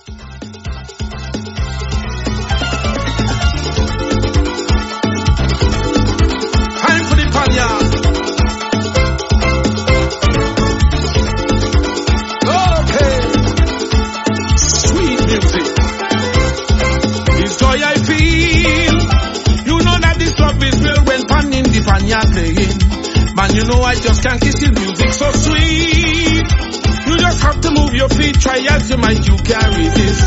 Time for the panya. Okay. Sweet music. This joy I feel. You know that this love is real when pan in the panya playing. Man, you know I just can't kiss the music so sweet. You just have to move your feet, try as you might, you carry this.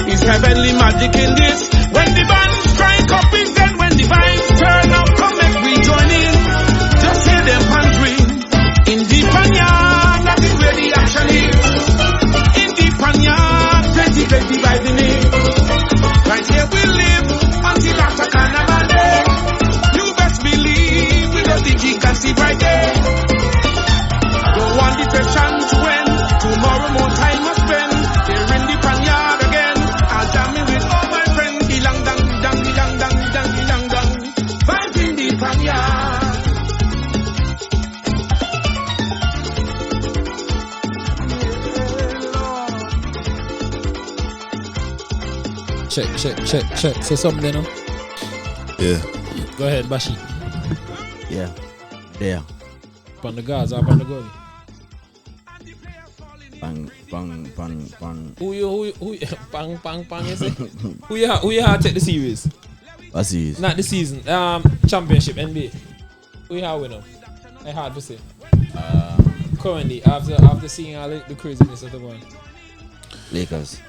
It's heavenly magic in this. When the band strike up is then when the vibes turn up, come make we join in. Just hear them hands ring. In the panya, that is where the action is. In the panya, plenty vibes in it. Right here we live until after Carnival Day. You best believe we got the gig and see right there. Don't want depression to end. Tomorrow more time I spend. Here in the panyard again. I'll jam me with all my friends. Ilang dang, dang, ilang dang, dang, ilang dang. Vibes in the panyard. Check. Say something, you know? Yeah. Go ahead, Bashi. Yeah. There. Upon the guards, up on the goalie. Bang. Who you, bang, you say? Who you have take the series? What series? Not the season. Championship, NBA. Who you have win up? I hard to say. Currently, after seeing all the craziness of the one. Lakers.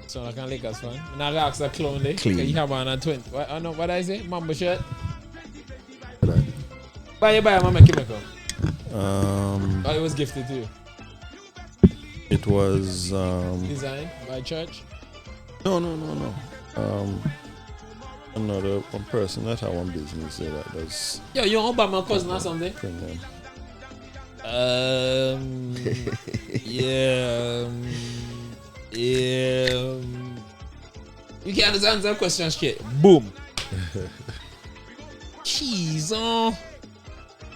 So I can Lakers fan. And I ask a clown there. Clean. You have on a 20. What I say? Mamba shirt. Buy Mama Kimeko. Oh, it was gifted to you. It was Designed by church. no. Another one person that had one business there that does Yo, you want to buy my cousin or something? bring them. Yeah. You can't answer the question straight. Boom. Jeez,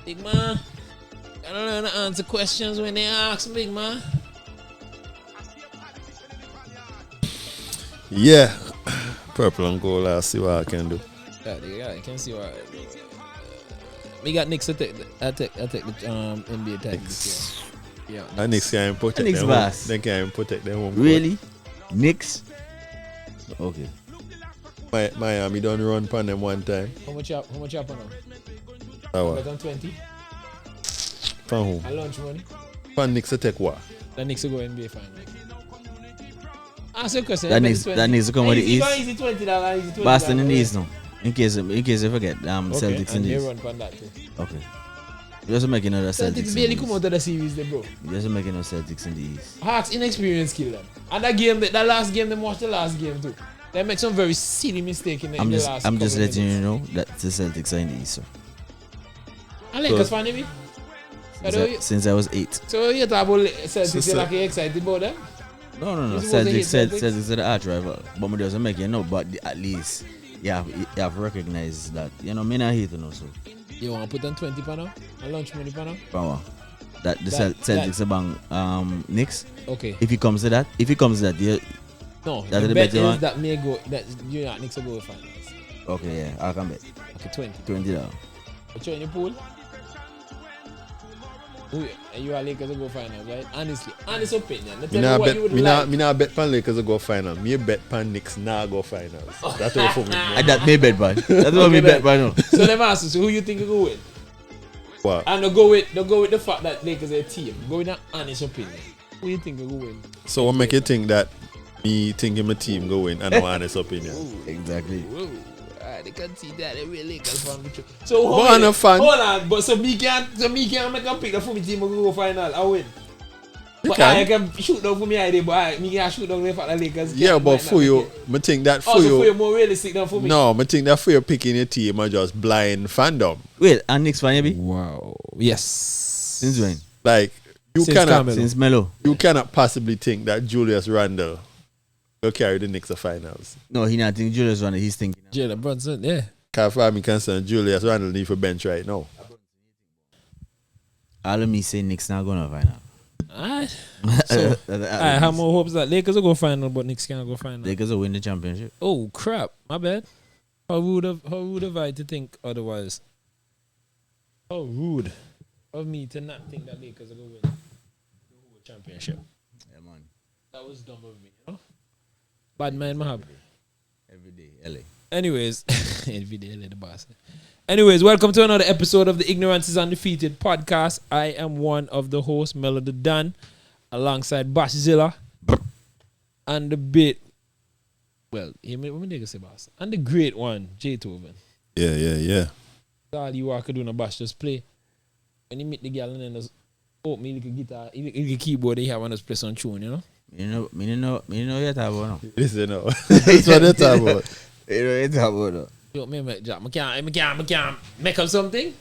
big man. I don't know how to answer questions when they ask, big man. Yeah. Purple and gold, I'll see what I can do. Yeah, I can see what I do. We got Knicks to take the NBA tag this year. Yeah. And Knicks can't protect Knicks them boss. home. They can't protect them home. Really? Knicks? Okay. Miami done run upon them one time. How much up now? How Bet on 20. From who? A lunch money. From Knicks to take what? The Knicks will go NBA final. Answer the question. That needs to come with the East. Easy $20. Easy $20. Boston in the East now. In case you forget, Celtics in and the they East. run from that too. Okay. Just making another Celtics Celtics in barely the come East. out of the series, they bro. Just making another Celtics in the East. Hawks inexperience kill them. And that last game, they watched the last game too. They make some very silly mistake in the last. I'm just couple letting you minutes. know that the Celtics are in the East. So. And Lakers fan, maybe? Since I was 8. So you talk about Celtics, you're like excited about them? No. You supposed to hate Celtics are the arch rival. But me doesn't make you know, but at least you have to recognize that. You know, me not hating also. You want to put on 20 per now? And lunch money per now? Power. That the Celtics are bang Knicks. Okay. If it comes to that, you No, That's the the bet better is one? that may go, that you know, Knicks will go to finals. okay, yeah, I can bet. Okay, 20. $20. But you're in the pool? And you are Lakers will go finals, right? Honestly, honest opinion. Me not bet pan Lakers to go final. Me bet pan Knicks not go finals. That's all for me. That may bet, man. That's what me bet, man. So let me ask you, so who you think will go win? What? And they'll go with the fact that Lakers are a team. Go with an honest opinion. Who you think will go win? So what make you think that me thinking my team go win and no honest opinion? Exactly. Whoa. They can see that they really Lakers fan. So But I'm a fan. Hold on, but so me can't make a pick for me team to go final. I win. You But can. I can shoot down for me idea, but me can shoot down the fact that Lakers. Yeah, but for you, me think that for Also for you you. more realistic than for me. No, me think that for you picking your team are just blind fandom. Wait, and Knicks fan, you be? Wow. Yes. Since when? Like you Since cannot, Carmelo. Since Melo. you cannot possibly think that Julius Randle will carry the Knicks to finals. No, he not think Julius Randle. He's thinking. Jalen Brunson, yeah. Because far me concerned, Julius Randle need for bench right now. All of me say Knicks not gonna final. Alright. So, I have more hopes that Lakers will go final, but Knicks can't go final. Lakers will win the championship. Oh crap! My bad. How rude of I to think otherwise? How rude of me to not think that Lakers will go win the whole championship. Yeah, man. That was dumb of me. You know? Bad man, Mahab. Every day, LA. Anyways, every day, LA the boss. Anyways, welcome to another episode of the Ignorance is Undefeated podcast. I am one of the hosts, Melody Dan, alongside Bashzilla, and the bit, well, let me say boss, and the great one, Jay Toven. Yeah. All you are doing a bash, just play. When you meet the girl and then just open me like a guitar, like a keyboard, they have and just play some tune, you know? Me know what you're talking about now. Listen, no. That's what they're talking about. You know what you're talking about now. Yo, me make job. I can't make up something.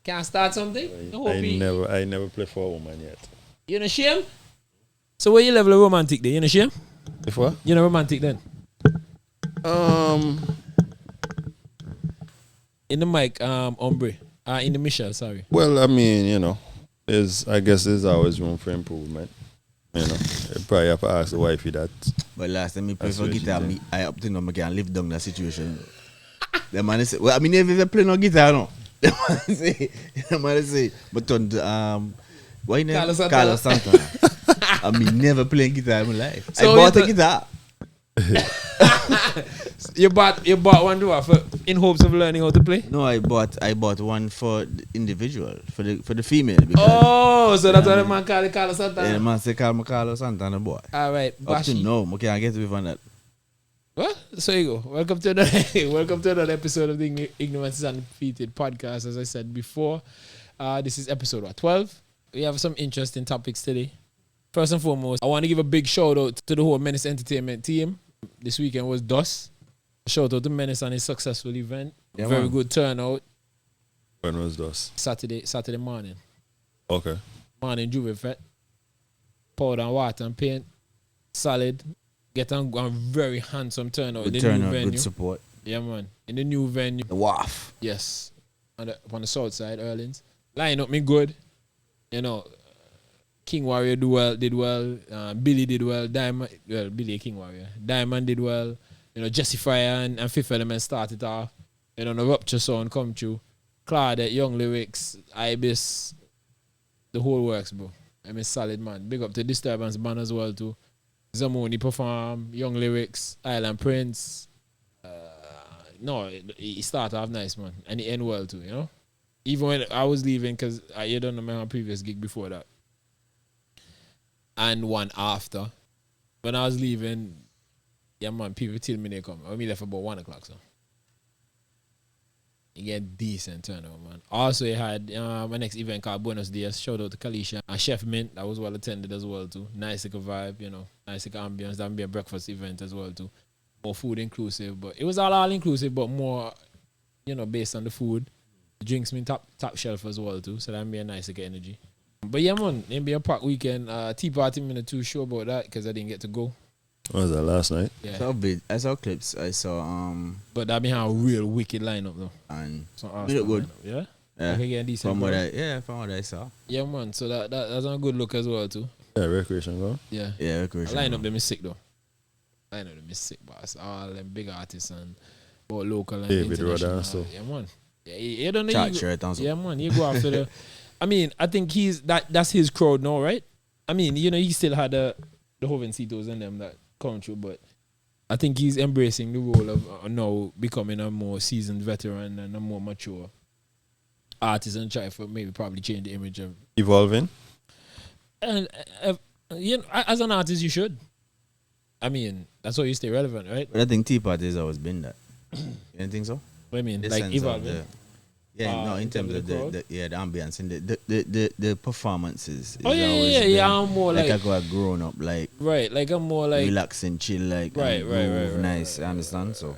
Can't start something. I never play for a woman yet. You know shame? So where you level of romantic then? You know shame? If what? You know romantic then? In the mic, Ombre. In the Michelle, sorry. Well, I mean, you know, I guess there's always room for improvement. You know, you probably have to ask the wifey that. But last time I played That's for what she guitar, did. I up to know I can live down that situation. The man say, well, I mean, never play no guitar, no. The man say, but on the, why you never? Carlos Santana. I mean, never playing guitar in my life. So I bought a guitar. You bought one in hopes of learning how to play? No, I bought one for the individual, for the female. Because, Oh, so that's what the man call it Carlos yeah, the Santana. man say, call me Carlos Santana, boy. Alright, Up to Bashi. no, I can't get away from that. What? So you go. Welcome to another episode of the Ignorance is Undefeated podcast. As I said before, this is episode 12. We have some interesting topics today. First and foremost, I want to give a big shout out to the whole Menace Entertainment team. This weekend was DOS. Shout out to Menace on his successful event. Yeah, Very man. good turnout. When was this? Saturday morning. Okay. Morning Juve Fete. Powder and water and paint. Solid. Get a very handsome turnout in Good the new turnout, venue. good support. Yeah, man. In the new venue. The WAF. Yes. On the south side, Orleans. Line up me good. You know, King Warrior did well. Billy did well. Billy King Warrior. Diamond did well. You know, Jesse Fire and Fifth Element started off. You know, the Rupture sound come through. Claudette, Young Lyrics, Ibis, the whole works, bro. I'm a solid man. Big up to Disturbance band as well too. Zamoni perform, Young Lyrics, Island Prince. No, he started off nice, man. And he end well too, you know? Even when I was leaving, because you don't know my previous gig before that. And one after. When I was leaving, yeah, man, people tell me they come. I left about 1 o'clock, so. You get decent turnout, man. Also, you had my next event called Buenos Dias. Shout out to Kalisha. And Chef Mint, that was well attended as well, too. Nice like a vibe, you know. Nice like ambience. That'll be a breakfast event as well, too. More food inclusive, but it was all inclusive, but more, you know, based on the food. The drinks been top shelf as well, too. So that'll be a nice like energy. But yeah, man, it'll be a packed weekend. Tea Party, I'm not too sure about that because I didn't get to go. What was that last night? Yeah. I saw clips. I saw But that been a real wicked lineup, though. and So Did it good. lineup, yeah? yeah, Okay, getting decent. from what bro. from what I saw. Yeah, man. So that's a good look as well, too. Yeah, recreation go. Yeah. Yeah, The recreation. lineup them is sick though. Lineup them is sick, boss. All them big artists and both local and David international. Rodda and stuff. Yeah, man. Yeah, you don't know. Chat You shirt and yeah, man. You go after the. I mean, I think that's his crowd now, right? I mean, you know, he still had the Jovencitos and them that come through, but I think he's embracing the role of now becoming a more seasoned veteran and a more mature artist and try for maybe probably change the image of. Evolving. And you know, as an artist, you should. I mean, that's how you stay relevant, right? But I think Tea Party has always been that. You don't think so? What I mean, The like sense of evolving. no, in terms of the ambience and the performances. Oh it's yeah, always yeah. been I'm more like like I got grown up, like right, like I'm more like relax and chill, like Right, and right, groove, right, nice. I understand. So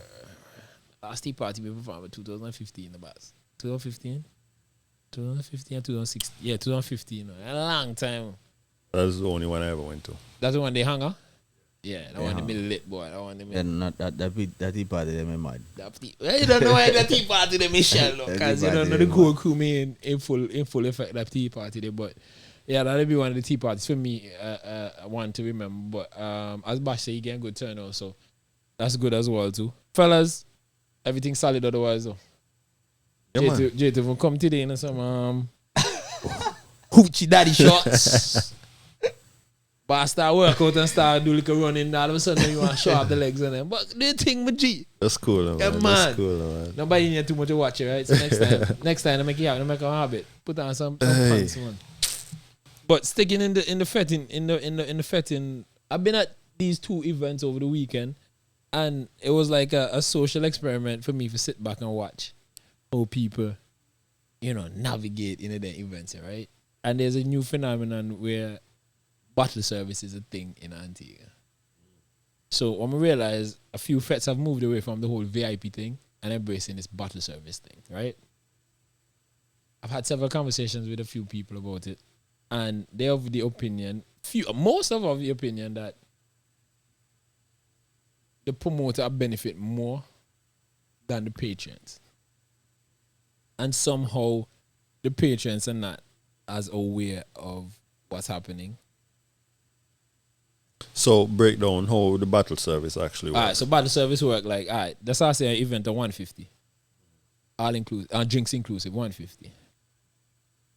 last Tea Party we performed in 2015 the bus. 2015 or 2016. Yeah, 2015. A long time. That's the only one I ever went to. That's the one they hung up. Yeah, that They one hung. they lit boy. That one they made. and not that Tea Party, they made mad. Well, you don't know why that Tea Party they Michelle That because Tea you don't Party know the they core crew me in full effect that Tea Party they but Yeah, that'll be one of the tea parties for me. One to remember. But as Bash said, you get a good turnout, so that's good as well too. Fellas, everything solid otherwise though. Yeah, man. J2 will come today in some hoochie daddy shots. But I start workout and start do like a running, all of a sudden you want to show off the legs and then. But do you think, my G? That's cool, man. Yeah, man. That's cool, man. Nobody need too much to watch it, right? So next time I make it happen, I make a habit. Put on some pants, man. But sticking in the fetting, I've been at these 2 events over the weekend, and it was like a social experiment for me to sit back and watch how people, navigate in the events, right? And there's a new phenomenon where bottle service is a thing in Antigua. So when I realized a few feds have moved away from the whole VIP thing and embracing this bottle service thing, right? I've had several conversations with a few people about it, and they're of the opinion, most of the opinion that the promoter benefit more than the patrons. And somehow the patrons are not as aware of what's happening. So break down how the battle service actually works. All right, so battle service work like, all right, that's how I say an event of 150. All inclusive, drinks inclusive, 150.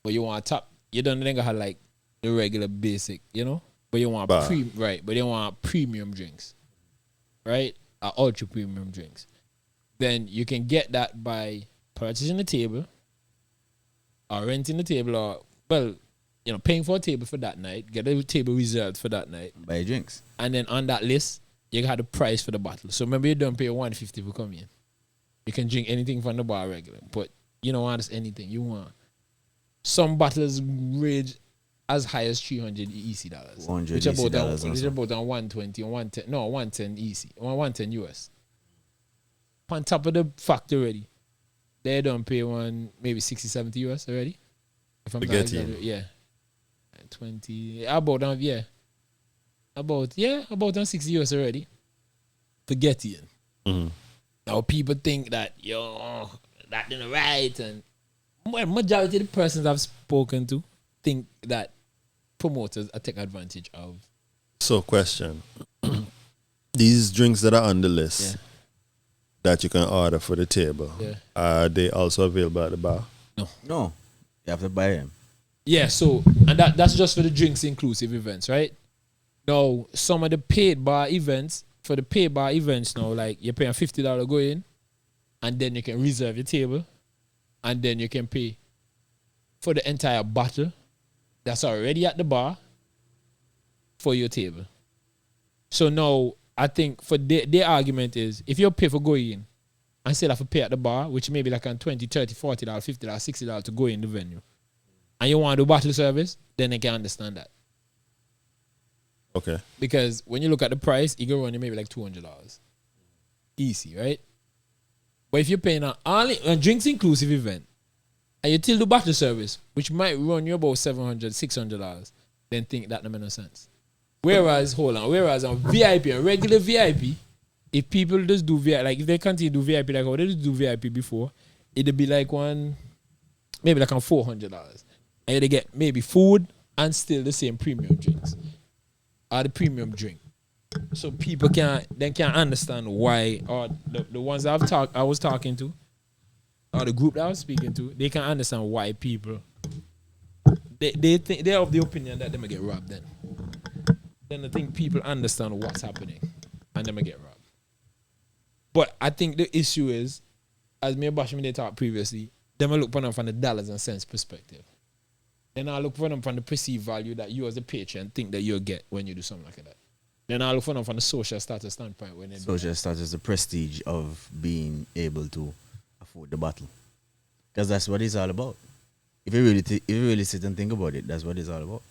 But you want top, you don't think I have like the regular basic, But you want but you want premium drinks. Right? Ultra premium drinks. Then you can get that by purchasing the table or renting the table or paying for a table for that night, get a table reserved for that night. Buy drinks. And then on that list, you got the price for the bottle. So remember, you don't pay 150 for coming in. You can drink anything from the bar regular, but you don't want anything. You want some bottles range as high as $300 EC dollars. $100 which EC about dollars. which about 120 or 110. No, 110 EC. 110 US. On top of the fact already, they don't pay maybe 60, 70 US already. If I'm not exaggerating. Yeah. 20 about 60 US already to get in. Mm-hmm. Now people think that that didn't right, and majority of the persons I've spoken to think that promoters are taking advantage of. So question. These drinks that are on the list that you can order for the table, are they also available at the bar? No. You have to buy them. Yeah, so and that's just for the drinks inclusive events, right? Now, some of the paid bar events, for the paid bar events now, like you're paying $50 go in, and then you can reserve your table, and then you can pay for the entire bottle that's already at the bar for your table. So now, I think for their argument is, if you pay for going in and still have to pay at the bar, which may be like on $20, $30, $40, $50, $60 to go in the venue, and you want to do bottle service, then they can understand that. Okay. Because when you look at the price, it can run you maybe like $200. Easy, right? But if you're paying a drinks inclusive event, and you still do bottle service, which might run you about $700, $600, then think that don't make no sense. Whereas on VIP, and regular VIP, if people just do VIP, like if they continue to do VIP like how they just do VIP before, it'd be like maybe like on $400. And they get maybe food and still the same premium drinks. Or the premium drink. So people can't understand why, or the ones I was talking to, or the group that I was speaking to, they can't understand why people they think they're of the opinion that they may get robbed then. Then I think people understand what's happening and they may get robbed. But I think the issue is, as me and Basham they talked previously, they may look for them from the dollars and cents perspective. Then I look for them from the perceived value that you as a patron think that you'll get when you do something like that. Then I look for them from the social status standpoint. When social status, the prestige of being able to afford the bottle. Because that's what it's all about. If you really sit and think about it, that's what it's all about.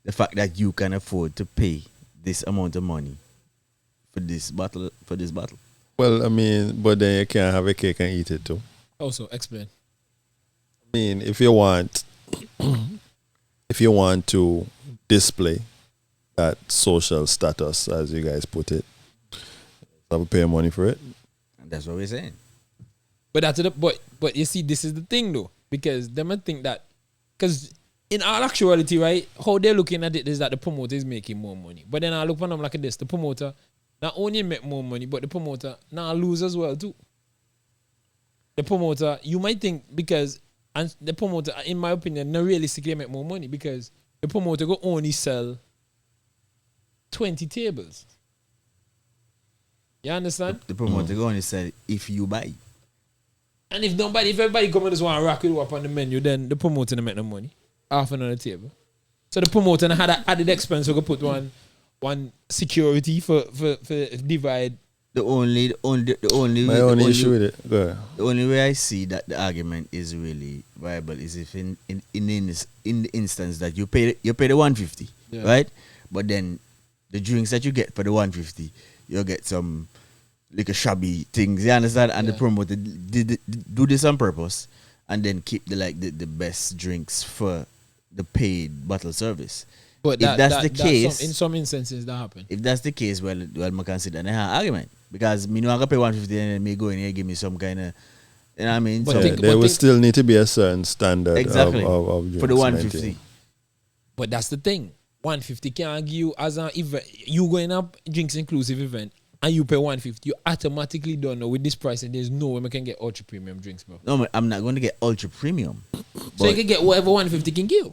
The fact that you can afford to pay this amount of money for this bottle. Well, I mean, but then you can't have a cake and eat it too. Also, explain. I mean, if you want to display that social status, as you guys put it, have to pay money for it. And that's what we're saying. But but you see, this is the thing though, because they might think that, because in all actuality, right, how they're looking at it is that the promoter is making more money. But then I look for them like this. The promoter not only make more money, but the promoter now lose as well too. The promoter, you might think because and the promoter, in my opinion, not realistically make more money because the promoter go only sell 20 tables. You understand? The promoter go only sell if you buy. And if everybody come and just want to rock it up on the menu, then the promoter don't make no money. Half on the table. So the promoter had an added expense, so go put one security for divide. My only issue with it. Go ahead. The only way I see that the argument is really viable is if in the instance that you pay the 150, right? But then the drinks that you get for the 150, you'll get some like a shabby things, you understand? And the promoter do this on purpose and then keep the best drinks for the paid bottle service. But if that's the case, in some instances that happen. If that's the case, well, I consider an argument because me no I pay 150 and then me go in here give me some kind of, you know what I mean? But there will still need to be a certain standard of drinks for the 150. But that's the thing. 150 can give you as an event. You going up drinks inclusive event and you pay 150. You automatically don't know with this price and there's no way we can get ultra premium drinks, bro. No, I'm not going to get ultra premium. So you can get whatever 150 can give.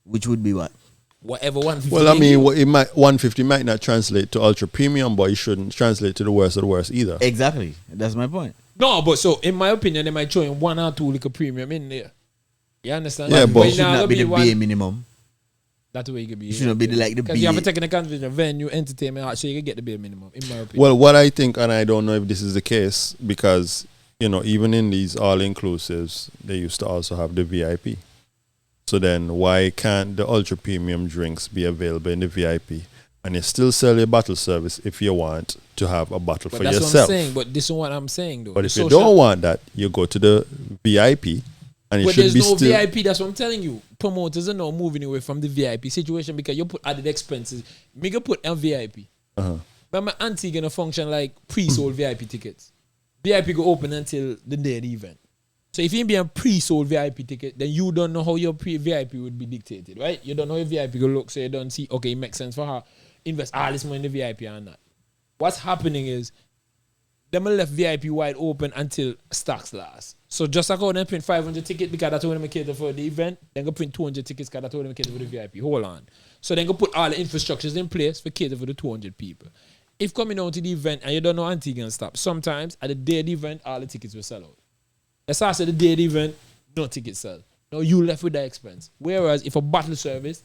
Which would be what? Whatever 150. Well, I mean, 150 might not translate to ultra premium, but it shouldn't translate to the worst of the worst either. Exactly. That's my point. No, but so in my opinion, they might throw in one or two liquor premium in there. You understand? Yeah, but it should not be the bare minimum. That's the way you can be. It shouldn't be the BA. Because you have to take into consideration venue, entertainment, so you can get the bare minimum, in my opinion. Well, what I think, and I don't know if this is the case, because, you know, even in these all-inclusives, they used to also have the VIP. So then why can't the ultra premium drinks be available in the VIP? And you still sell your bottle service if you want to have a bottle for yourself. That's what I'm saying, but this is what I'm saying though. But if you don't want that, you go to the VIP and it should be still... But there's no VIP, that's what I'm telling you. Promoters are now moving away from the VIP situation because you put added expenses. Me go put a VIP. But my auntie gonna function like pre-sold VIP tickets. VIP go open until the day of the event. So if you be a pre-sold VIP ticket, then you don't know how your pre-VIP would be dictated, right? You don't know how your VIP will look, so you don't see, okay, it makes sense for her. Invest all this money in the VIP or not. What's happening is, them left VIP wide open until stocks last. So just like how they print 500 tickets because that's how they cater for the event, then go print 200 tickets because that's how they cater for the VIP. Hold on. So then go put all the infrastructures in place for cater for the 200 people. If coming on to the event and you don't know until you can stop, sometimes at the day of the event, all the tickets will sell out. Let's say the day of the event, no tickets sell. Now you left with that expense. Whereas if a bottle service,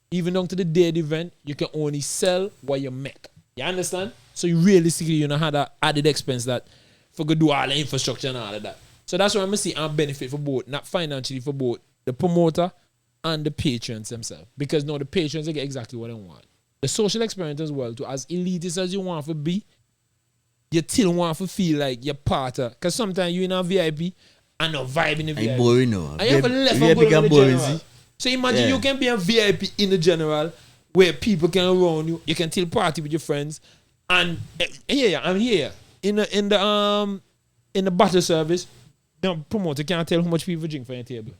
even down to the day of the event, you can only sell what you make. You understand? So you realistically, you know, have that added expense that for go do all the infrastructure and all of that. So that's why I'm see a benefit for both, not financially for both the promoter and the patrons themselves. Because now the patrons they get exactly what they want. The social experience as well, too, as elitist as you want to be, you still want to feel like you're part of. Because sometimes you're in a VIP and not vibe in the VIP. I'm boring now. And you have a left and go in the general. So imagine you can be a VIP in the general where people can around you. You can still party with your friends. And I'm here. In the bottle service, the promoter can't tell how much people drink for your table.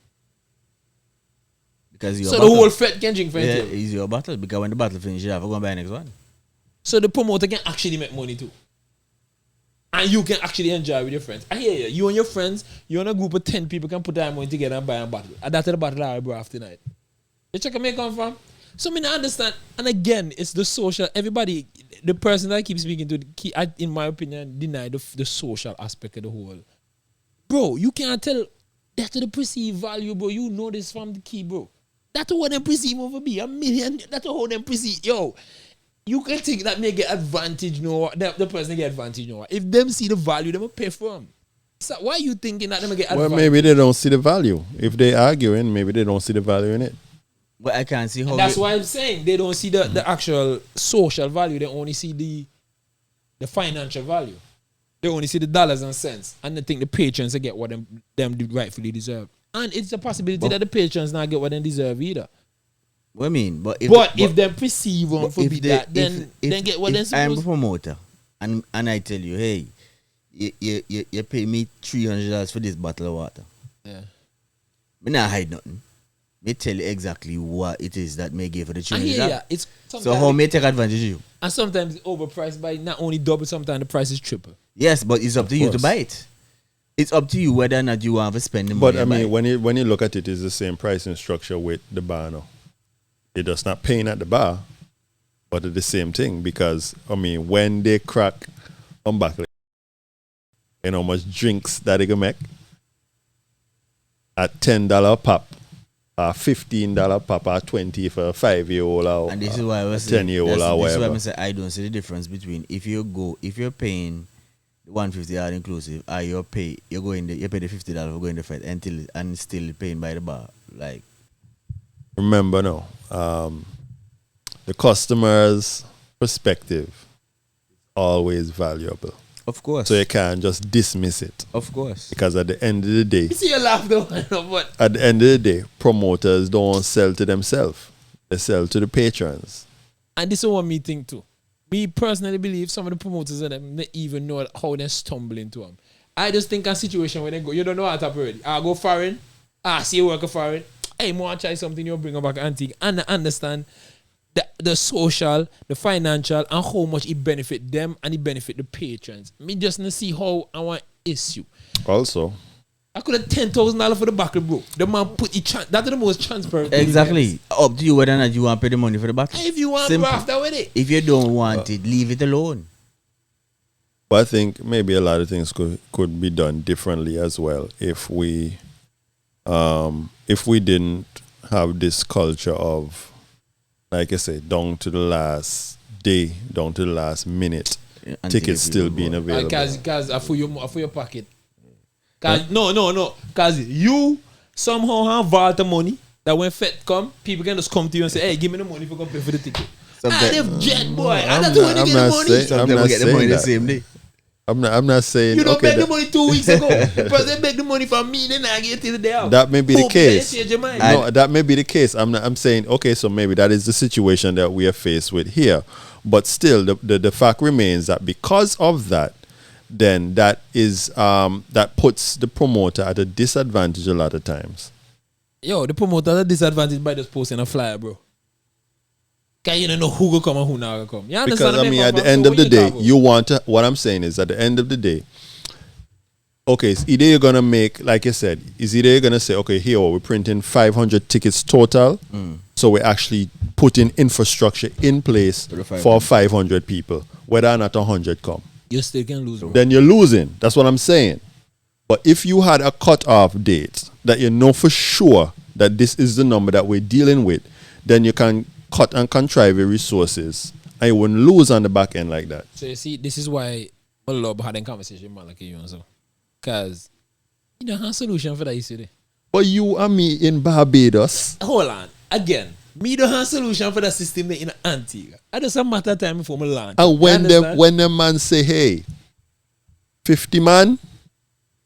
Because so the whole fete can drink for your table. It's your bottle. Because when the bottle finishes, you have to go and buy the next one. So the promoter can actually make money too. And you can actually enjoy with your friends. I hear you. You and your friends, you're in a group of 10 people can put that money together and buy a bottle. And that's the bottle I brought after night. You check where I come from? So I mean, I understand. And again, it's the social. Everybody, the person that I keep speaking to, in my opinion, deny the social aspect of the whole. Bro, you can't tell that's the perceived value, bro. You know this from the key, bro. That's what they perceive over be. $1 million. That's how they perceive. Yo, you can think that may get advantage, no. The person get advantage, no. If them see the value, they will pay for them. So why are you thinking that they may get advantage? Well, maybe they don't see the value. If they arguing, maybe they don't see the value in it. But I can't see how. And that's why I'm saying they don't see the actual social value. They only see the financial value. They only see the dollars and cents, and they think the patrons get what them rightfully deserve. And it's a possibility that the patrons not get what they deserve either. What I mean, but if they perceive one for be that, then get what they're supposed. I'm a promoter, and I tell you, hey, you pay me $300 for this bottle of water. Yeah. Me not hide nothing. may tell you exactly what it is that may give for the And children. yeah, it's So how may take advantage of you? and sometimes it's overpriced by not only double, sometimes the price is triple. Yes, but it's up to you to course. buy it. It's up to you whether or not you want to spend the money. But I and buy mean, it. when you look at it, it's the same pricing structure with the bar now. It does not paying at the bar, but it's the same thing because I mean, when they crack on back, you know how much drinks that they can make at $10 pop, $15 pop, or 20 for a 5-year-old or And this is why I was 10-year-old or This is why whatever. I say I don't see the difference between if you're paying 150 all inclusive, or you pay the $50 for going to fight and still paying by the bar. Like Remember now, the customer's perspective is always valuable. of course. So you can't just dismiss it. Of course. Because at the end of the day, You see, you laugh though, but at the end of the day, promoters don't sell to themselves. They sell to the patrons. and this is what me think too. Me personally believe some of the promoters of them they even know how they stumble into them. I just think a situation where they go, you don't know how to already. I go foreign, see you work foreign. Hey, more try something, you bring them back antique. And I understand the social, the financial, and how much it benefit them and it benefit the patrons. Me just not see how I want issue. Also, I could have $10,000 for the buckle, bro. The man put it. That's the most transparent. Exactly. Up to you whether or not you want to pay the money for the battle. If you want, Simple. bro, after with it. If you don't want it, leave it alone. but I think maybe a lot of things could be done differently as well if we didn't have this culture of, like I say, down to the last day, down to the last minute, Until tickets the still people being go. available. Cause I for your pocket. Cause no. Cause you somehow have vault the money that when Fed come, people can just come to you and say, hey, give me the money for go pay for the ticket. Sometimes- If jet boy, I I'm don't want to not get the money. saying- Sometimes I'm not we get the saying money the that. same day. I'm not saying You don't okay, make the that, money 2 weeks ago. The person make the money from me, then I get it the day out. that may be the Hope they case. change your mind. No, that may be the case. I'm saying okay, so maybe that is the situation that we are faced with here. But still, the fact remains that because of that, then that is that puts the promoter at a disadvantage a lot of times. Yo, the promoter are disadvantaged by just posting a flyer, bro. Cause you don't know who will come and who not will come. You understand? Because I me, mean, at the Papa? end So of the what day, talk about? you want to. What I'm saying is, at the end of the day, okay, it's either you're gonna make, like you said, is either you're gonna say, okay, here we're printing 500 tickets total, so we're actually putting infrastructure in place For the 500. for 500 people, whether or not 100 come. You still can lose. Bro. Then you're losing. That's what I'm saying. But if you had a cutoff date that you know for sure that this is the number that we're dealing with, then you can cut and contrive your resources and you wouldn't lose on the back end like that. So you see, this is why I love having conversation with man like you and so. Cause you don't have a solution for that issue there. But you and me in Barbados, Hold on. Again, me don't have a solution for that system there in Antigua. I just a matter of time before me land. and when You when the man say, hey, 50 man,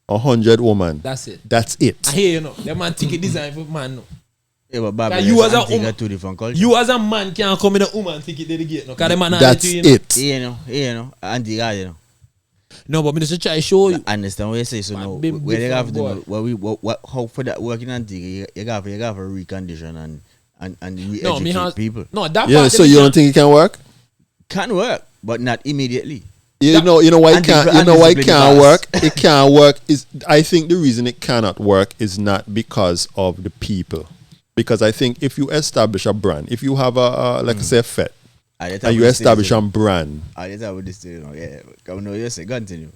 100 woman, that's it. that's it. I hear you know. The man ticket design for man no. Yeah, but Barbados you as a Antigua woman- two different cultures. You as a man can't come in a woman ticket there the gate no. Cause the man not That's let you, you know. it. You know, Antigua, you know. No, but me just try to show you. I understand what you say. So Man, now, big where they have to different do, how for that working Antigua, you got to recondition and No, me re-educate has people. no that Yeah, part. so you don't think it can work? Can work, but not immediately. You know why it and can't. discipline- You know why it and can't discipline work. It can't work. Is I think the reason it cannot work is not because of the people. Because I think if you establish a brand, if you have a like say a FET, and you establish a brand, I just with this thing, you know, yeah. Come no, you say continue.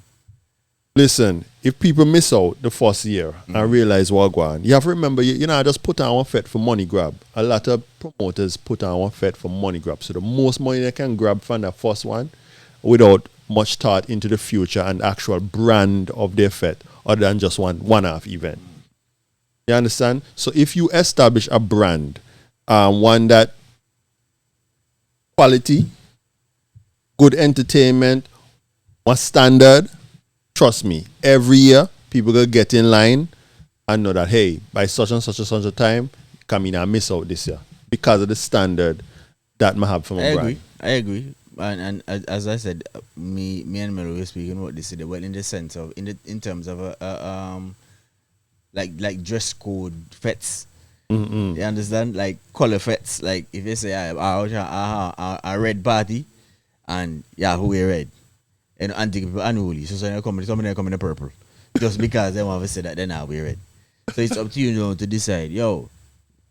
listen. If people miss out the first year and realize what going on, you have to remember. You know, I just put on one FET for money grab. A lot of promoters put on one FET for money grab. So the most money they can grab from that first one, without much thought into the future and actual brand of their FET, other than just one-off event. You understand? So if you establish a brand, one that quality, good entertainment, one standard, trust me, every year people will get in line and know that, hey, by such and such and such a time, come in and miss out this year because of the standard that I have from a brand. I agree. And as I said, me and Melo were speaking about this today. Well, in the sense of in terms of like dress code fets, You understand? Like color fets. Like if you say a red party and who wear red. And anti people unruly. So somebody come in the purple. Just because they want to say that they're not wear red. So it's up to you, to decide,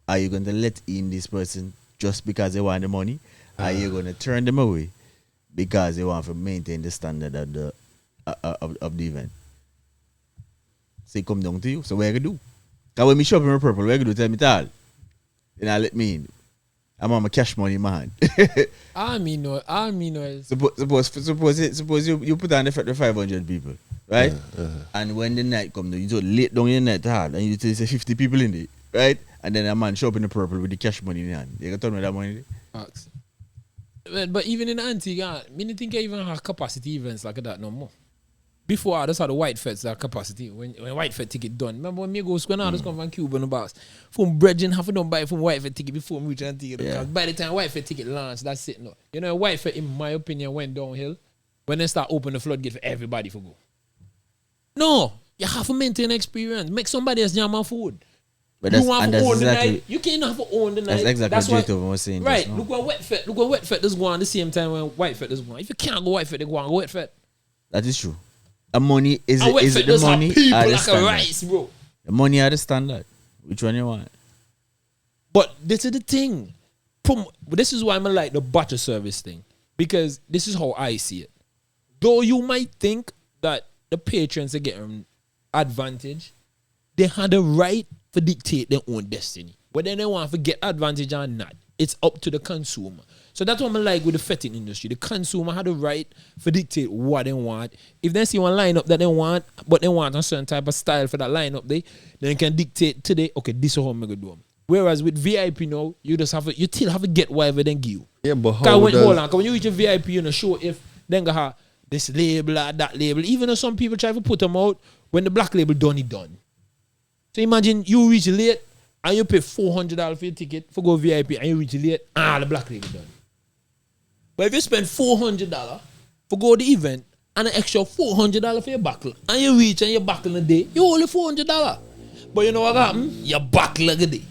are you going to let in this person just because they want the money? Are you going to turn them away because they want to maintain the standard of the event? So it come down to you. So what you do? Because when me shop in my purple, what you do? Tell me all. Then I let me in. I'm on my cash money in my hand. Suppose you put on the 500 people, right? And when the night come, you just late down your night hard, and you say 50 people in there, right? And then a man show up in the purple with the cash money in hand. You can tell me that money. But even in Antigua, I don't think I even have capacity events like that no more. Before I just had the white feds that capacity. When white fed ticket done. Remember when me go when I just come from Cuba in the box. From Bridging, half of them buy from white fed ticket before me reach Antigua. Because by the time white fed ticket launched, that's it. No. You know, white fed, in my opinion, went downhill when they start opening the floodgate for everybody to go. No, you have to maintain experience. Make somebody else jam on food. But you want to own the night. You can't have to own the night. That's exactly what J-Tov was saying. Right. Look what wet fed does go on the same time when white fed does go on. If you can't go white fed, they go on wet fed. That is true. The money is it the money people or the like standard? a rice, bro. The money or the standard? Which one you want? But this is the thing. This is why I like the butter service thing. Because this is how I see it. Though you might think that the patrons are getting advantage, they had the right to dictate their own destiny. Whether they want to get advantage or not, it's up to the consumer. So that's what I like with the fetting industry. The consumer had the right to dictate what they want. If they see one lineup that they want, but they want a certain type of style for that lineup, they can dictate today, okay, this is how I'm going to do them. Whereas with VIP now, you still have to get whatever they give you. Yeah, but hold on. Because when you reach a VIP, you know, show if they have this label or that label. Even though some people try to put them out, when the black label done, it done. So imagine you reach late and you pay $400 for your ticket for go VIP and you reach late, the black label done. But if you spend $400 for go to the event and an extra $400 for your buckle, and you reach and you buckle in a day, you only $400. But you know what happens? You buckle a day.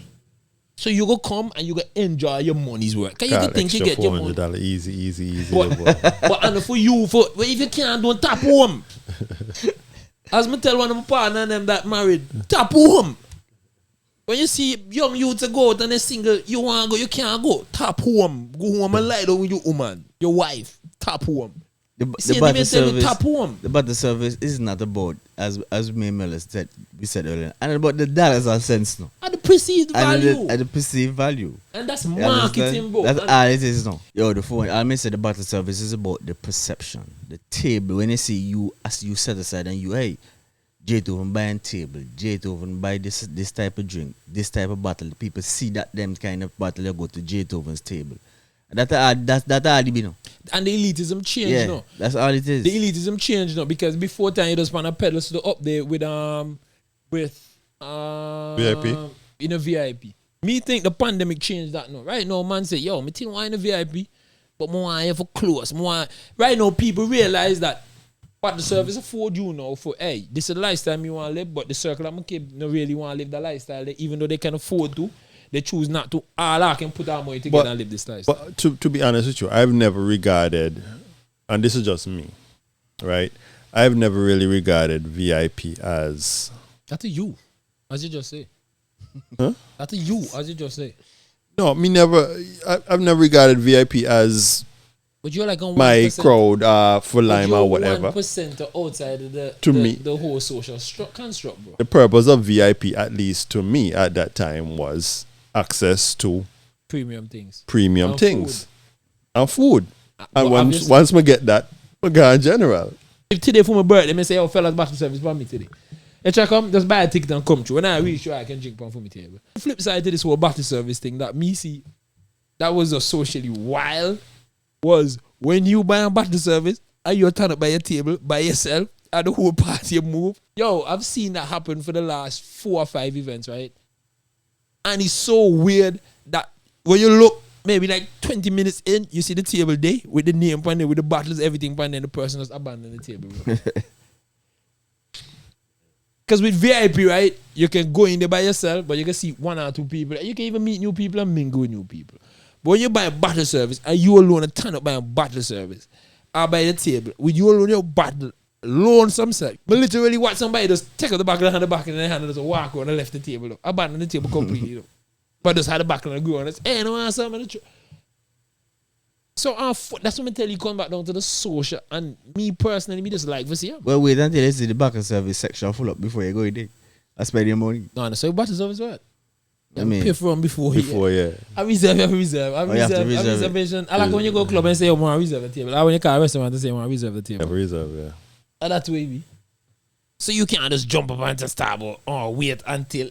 So you go come and you go enjoy your money's work. Can you get things you get your money? $400 easy. But and for you, if you can't, don't tap home. As me tell one of my partner and them that married, tap home. When you see young youths go out and they're single, you want to go, you can't go. Tap home. Go home and lie down with your woman, your wife. Tap home. The butter service is not about, as me and Menace said, we said earlier, and about the dollars and cents now. And the perceived value. And the perceived value. And that's marketing, bro. That's all it is now. The phone, I may say the butter service is about the perception. The table, when they see you, as you set aside and you, hey, J-Tov buying table, J-Tov buy this type of drink, this type of bottle. People see that them kind of bottle, they go to J-Tov's table. That's all it be now. And the elitism changed now. That's all it is. The elitism changed now because before time you just want to pedal to the up there with VIP. In a VIP. Me think the pandemic changed that now. Right now, man say, me think why in a VIP, but more I for close. Right now, people realize that. But the service afford you now for, hey, this is the lifestyle you want to live, but the circle I'm keep no really want to live the lifestyle. Even though they can afford to, they choose not to. All I can put our money together and live this lifestyle. But to be honest with you, I've never regarded, and this is just me, right? I've never really regarded VIP as... That's a you, as you just say. Huh? That's a you, as you just say. No, I've never regarded VIP as... But you're like on 1%. My crowd for Lime or whatever. 1% outside of the whole social construct, bro. The purpose of VIP, at least to me at that time, was access to premium things. And food. And once we get that, we go in general. If today for my birthday, I say, fellas, battle service for me today. If I come, just buy a ticket and come through. When I reach, I can drink one for me table. The flip side to this whole battle service thing that me see, that was a socially wild. Was when you buy a battle service and you turn up by your table by yourself and the whole party move. I've seen that happen for the last 4 or 5 events, right? And it's so weird that when you look maybe like 20 minutes in, you see the table there with the name on there, with the bottles, everything on there, and the person just abandoned the table. Because with VIP, right, you can go in there by yourself, but you can see 1 or 2 people. You can even meet new people and mingle with new people. But when you buy a bottle service, and you alone and turn up by a bottle service, or by the table, with you alone, your bottle, loan some set. But literally watch somebody just take out the back of the back and the hand and just walk on and left the table. Though. Abandon the table completely. Though. But just had the back and go on and say, hey, no one something. So that's what I tell you, come back down to the social. And me personally, me just like to see him. Well, wait until you see the back of service section full up before you go in there. I spend your money. No, so bottle service what? I mean, pay for them before yeah. I reserve. I have to reserve reservation. I like when you go club and say, I want to reserve the table. I when you call a restaurant to say, I want to reserve the table. Reserve, yeah. And that's way we. So you can't just jump up and just start about, wait until.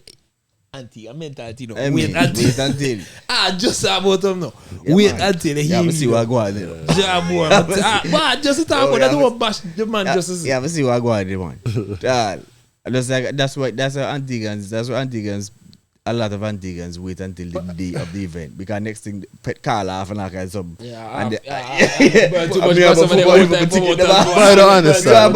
A mentality, no. Wait until. Just about them, no. Yeah, wait man. until he Yeah, I see what I go on there. Yeah, boy. Just to talk about that, don't bash the man just as. Yeah, I see what I go on there, man. That's how Antigans. A lot of Antigans wait until the day of the event because next thing pet car laugh and like something. Yeah, and too much for some of them old time promoters. I don't understand.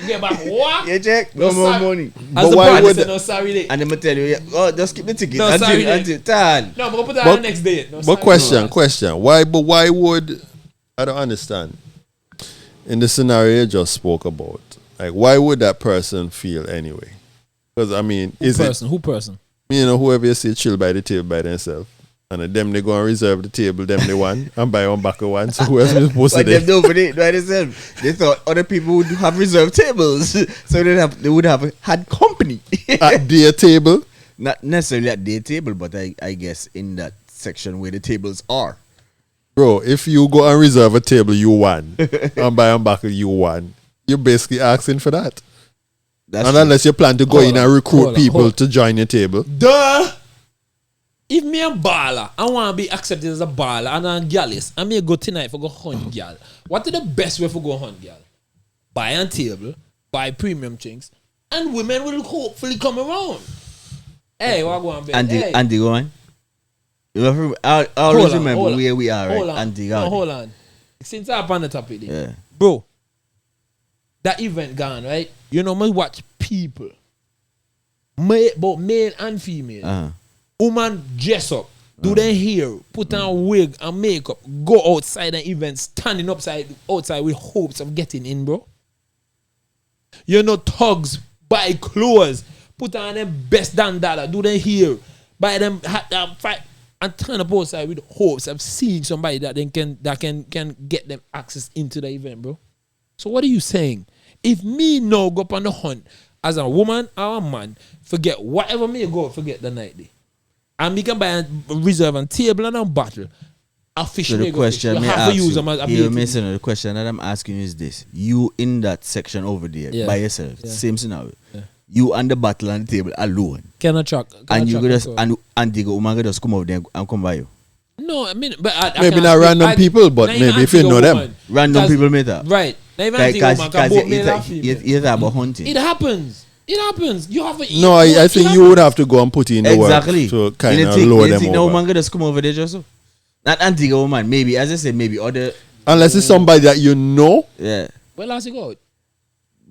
Get back what? You check? No more money. As the why party would say no sorry day. And them tell you, just keep the ticket No, sorry, until time. No, but put that on the next day. No, But question. Why would I don't understand. In the scenario you just spoke about, like why would that person feel anyway? Because I mean, Who person? You know, whoever you see chill by the table by themselves. And them they go and reserve the table, them they want, and buy one back of one. So whoever is supposed to them don't it by themselves. They thought other people would have reserved tables, so they would have had company at their table. Not necessarily at their table, but I guess in that section where the tables are. Bro, if you go and reserve a table you want and buy one back of you want, you're basically asking for that. That's and true. unless you plan to go in and recruit people to join your table. Duh! If me a baller, I want to be accepted as a baller and a gallus, I may go tonight for go hunt gal. What is the best way for go hunt gal? Buy a table, buy premium drinks, and women will hopefully come around. Hey, what go on, baby? Andy, go on. I always remember where we are, right? Andy, go on. Hold on. Since I'm on the topic, yeah. Bro, that event gone, right? You know, me watch people, both male and female. Woman dress up, do their hair, put on wig and makeup, go outside an event, standing outside with hopes of getting in, bro. You know, thugs buy clothes, put on them best dandala, do their hair, buy them fight and turn up outside with hopes of seeing somebody that can get them access into the event, bro. So what are you saying? If me now go up on the hunt as a woman or a man, forget whatever me go, forget the night day. And me can buy a reserve and table and a bottle. A fish. So the question you have to use them as a the question that I'm asking is this. You in that section over there by yourself, same scenario. Yeah. You and the bottle on the table alone. Cannot track. And you just and the woman just come over there and come by you. No, I mean, but maybe not random people, but maybe if you know them. Random people meet up. Right. Because you talk about hunting. It happens. You have to. No, I think you would have to go and put in the work to kind of lower them over. No man can just come over there just so. Not Antigua woman. Maybe, as I said, maybe other. Unless it's somebody that you know. Yeah. Well, last you go.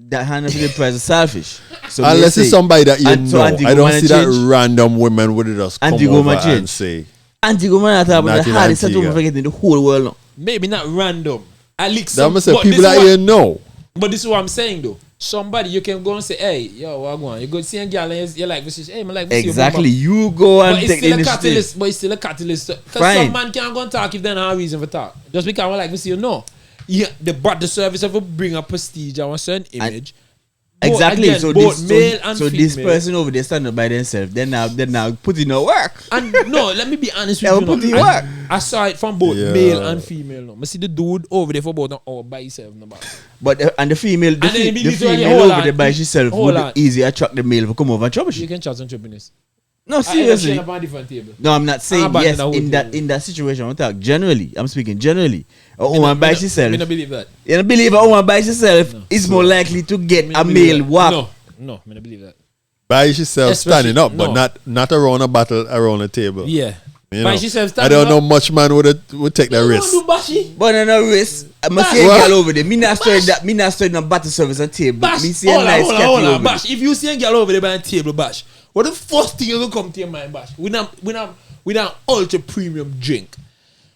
That hand of the price is selfish. So unless it's somebody that you know. I don't see that random women would just come over and say. Antigua woman are the hardest woman for getting in the whole world now. Maybe not random. At least that must say people that you know. But this is what I'm saying though. Somebody you can go and say, hey, yo, what going on? You go see a girl and you're like, hey, man, like, exactly. You go and take the initiative. But it's still a catalyst. Because some man can't go and talk if they don't have a reason for talk. Just because I like to see you know. Yeah, the service of a bring a prestige or a certain image. Exactly. Again, so this person over there standing by themselves, they're now putting in work. And no, let me be honest with you. Putting work. I saw it from both male and female. No, I see the dude over there for about an hour by himself. But the female, the female over there by herself would easily attract the male to come over and troubleshoot. You can chat and troubleshoot. No, seriously. Table. No, I'm not saying yes in that situation. I'm talking generally. I'm speaking generally. A woman by herself. I don't believe that. You don't believe a woman by herself is more likely to get a male whap. No, I don't believe that. By herself standing up, but not around a battle, around a table. Yeah. You But know, she said, I don't know much man would take that risk. Do bashy. But no risk. I must see a girl over there. Me not starting a battle service on table. Bash, Me see a nice cat hold over on. Bash, if you see a girl over there by a table, Bash, what the first thing you gonna come to your mind, Bash? We not ultra premium drink.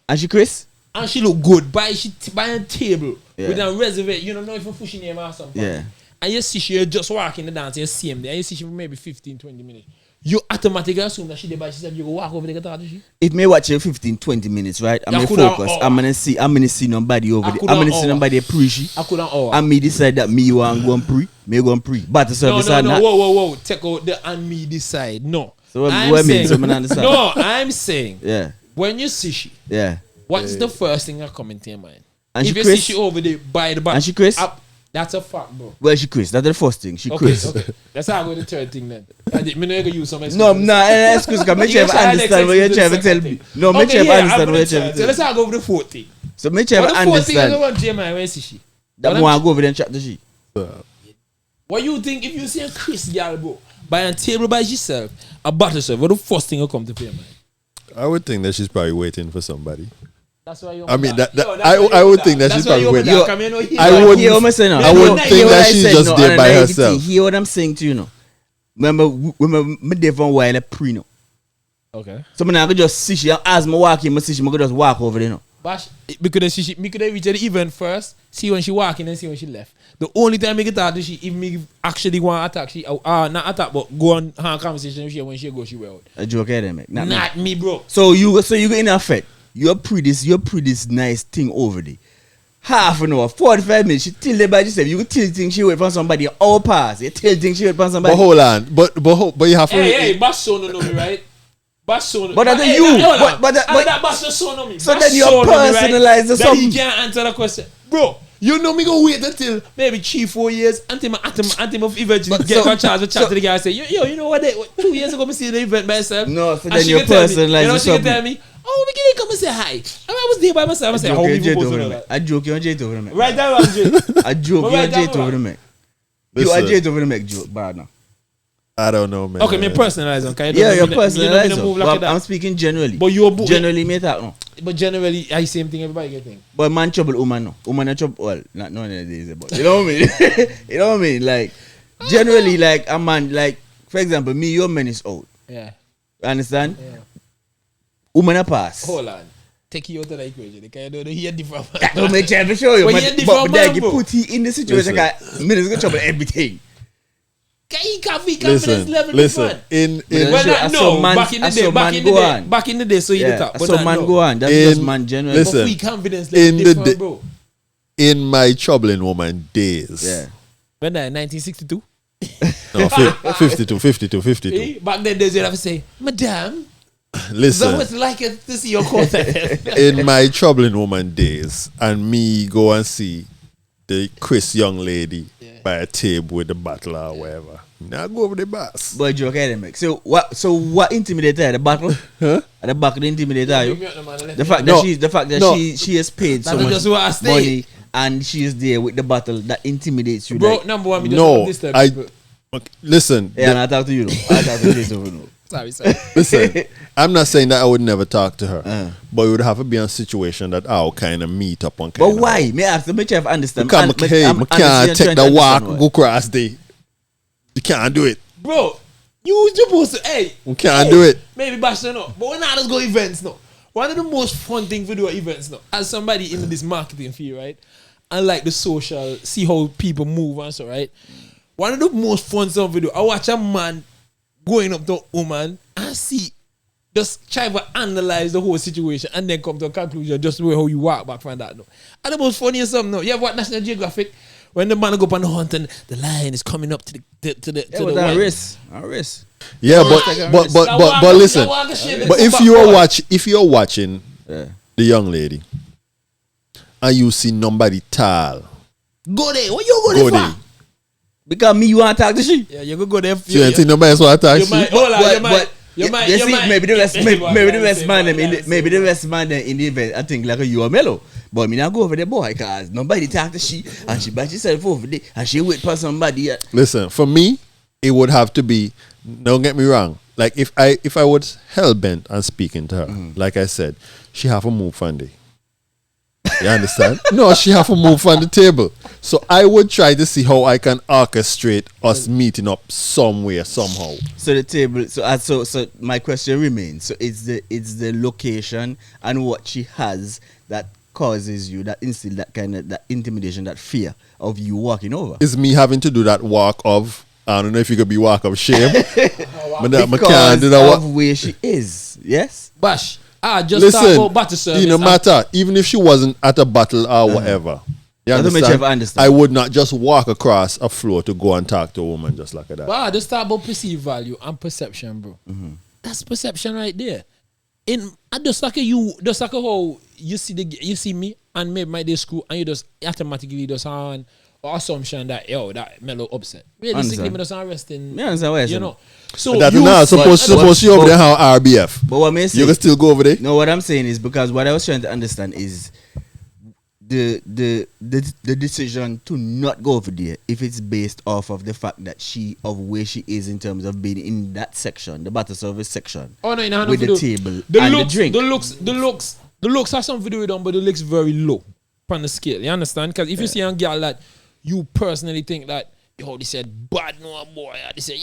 And she Chris? And she look good. By a table Yeah. with a reservation. You don't know if you're pushing him or something. Yeah. And you see she just walking the dance, you see him there, and you see she for maybe 15-20 minutes. You automatically assume that she there by herself, you go walk over there and talk to she. It may watch you 15-20 minutes, right? I'm gonna focus. I'm gonna see nobody over there. I'm gonna see nobody appreciate. I couldn't hour. And me decide that me want to go and pre. Me go and pre. Battle service or not. Whoa. Take out the and me decide. No. So what I mean? So I understand. No, I'm saying. Yeah. When you see she, Yeah. what's the first thing that come into your mind? And if she you Chris? see she over there by the back. And she Chris? That's a fact, bro. Well, she Chris. That's the first thing. She Chris. Okay. That's how I go to the third thing then. I did me not gonna use some excuse. No, excuse me. Make sure you understand what you're trying to tell me. No, make sure you understand what you're trying to So tell let's me. go over the fourth thing. So make sure you What the fourth thing is understand. going to your mind when you see she? That one go over there and chat to she. What you think if you see a Chris girl, bro, by a table by yourself, a battle serve, what the first thing will come to your mind? I would think that she's probably waiting for somebody. That's why you. I mean, I would think that she's probably waiting. I would Hear what I'm saying now. I would think that she's just there by herself. Hear what I'm saying to you now. Remember, me there for a while pre no. Okay. So I could just see she as me walk in, I see she, I could just walk over there no. Bash, because she could have reached the event first, see when she walk in and see when she left. The only time I get out she, if me actually want to attack, she not attack, but go on have a conversation with she when she go, she will out. A joke there, mate. Not me, bro. So you go in effect. You're pre this nice thing over there. Half an hour, 45 minutes, she till there by yourself. You till think she wait for somebody all pass. You till think she wait for somebody. But hold on. But you have to. Hey, Bash son don't know me, right? Bash son. But that's hey, you. But But that Bash son know me. So Bash then you son know me, right? personalize the That something. he can't answer the question, bro. You know me go wait until maybe 3-4 years until of eventually But get so- a chance to chat so- to the guy and say, yo, you know what? 2 years ago, I see the event by myself. No, so And then she you can tell me, personalize you know, the she can something. tell me, oh, we can come and say hi. I was there by myself. I say, how people supposed to know that? I joke you on J over the mic. Right there, Jay. I joke you Right on down J over the mic. You Listen. are J over the mic joke, bad now. I don't know, man. Okay, me personalize on. Yeah, you're You personalized. don't move But like I'm that. speaking generally. But you're Generally, me talk no. But generally, I same thing. Everybody get thing. But man trouble woman no. Woman a trouble. Well, not nowadays, but you know what I mean. You know what I mean. Like generally, like a man, like for example, me, your man is out. Yeah. You understand? Yeah. Woman a pass. Hold on. Take you out of the equation. Because you don't hear different. Don't make try to show you. When But, you're but, different then man, you bro. put he in the situation. Listen. Me is gonna trouble everything. Can you confidence level Listen. different? In Well, I saw man- back in the I day, saw man back in the day, so you Yeah, talk. But so not man now. go on. That's In- just man generally. listen. But we confidence In level the different, day- bro. in my troubling woman days. Yeah. When that 1962? No, 52. Eh? Back then, they would have to say, Madame, Listen. I would like it to see your contact. In my troubling woman days, and me go and see the Chris young lady by a table with the bottle or whatever. Now go over the bus. But joke ahead, make. So what intimidated her? The battle? Huh? At the back, the intimidated you? The fact No. that she has paid so That's much just what I say. money and she is there with the battle that intimidates you. Bro, like, number one, me just No, don't disturb I people. okay, listen. yeah, and I talk to you. Though. I talk to you. So, no. Sorry. Listen, I'm not saying that I would never talk to her, Uh. but it would have to be a situation that I'll kind of meet up on. But why? May I ask? Make sure I understand. Because I can't take the walk, go across the. You can't do it. Bro, you supposed to, hey. We can't do it. Maybe bash no. But we're not just go events no. One of the most fun things we do at events no. As somebody in this marketing field, right? And like the social, see how people move and so, right? One of the most fun stuff we do, I watch a man going up to a woman and see, just try to analyze the whole situation and then come to a conclusion just the way how you walk back from that. No. And the most funniest something, no. You ever watch National Geographic? When the man go up on the hunt and the lion is coming up to the But one. a risk. Yeah, but listen. But if you're watching Yeah. the young lady and you see nobody tall, Go there. What you go go there there. for? Because me, you want to talk to she. Yeah, you go there. So you think nobody want to You talk might, shit? hold on, you see, might. maybe the rest man them maybe the rest man them in the event. I think like you are mellow. But me not go over there, boy, because nobody talk to she and she by herself over there and she wait for somebody. Listen, for me, it would have to be. Don't get me wrong. like if I was hell bent on speaking to her, like I said, she have to move from there. You understand? No, she have to move from the table. So I would try to see how I can orchestrate us meeting up somewhere, somehow. So the table. So my question remains. So it's the location and what she has that causes you that instill that kind of that intimidation, that fear of you walking over. It's me having to do that walk of, I don't know if it could be walk of shame. But that I can't Because do that of where she is. Yes. Bash. Just talk about battle service. It no matter, even if she wasn't at a battle or whatever. You understand? I would not just walk across a floor to go and talk to a woman just like that. But just talk about perceived value and perception, bro. That's perception right there. Just like how you see me and maybe my day school and you just automatically just have an assumption that that Melo upset. Realistically, me just arresting. You know. So that's not suppose you over there how RBF. But what I'm saying, you can still go over there. No, what I'm saying is because what I was trying to understand is the decision to not go over there if it's based off of the fact that where she is in terms of being in that section, the battle service section. Oh no, with the table the and looks, the drink. The looks have something to do with them, but the looks very low on the scale. You understand? Because if you see a girl that you personally think that, yo, they said bad no boy, they say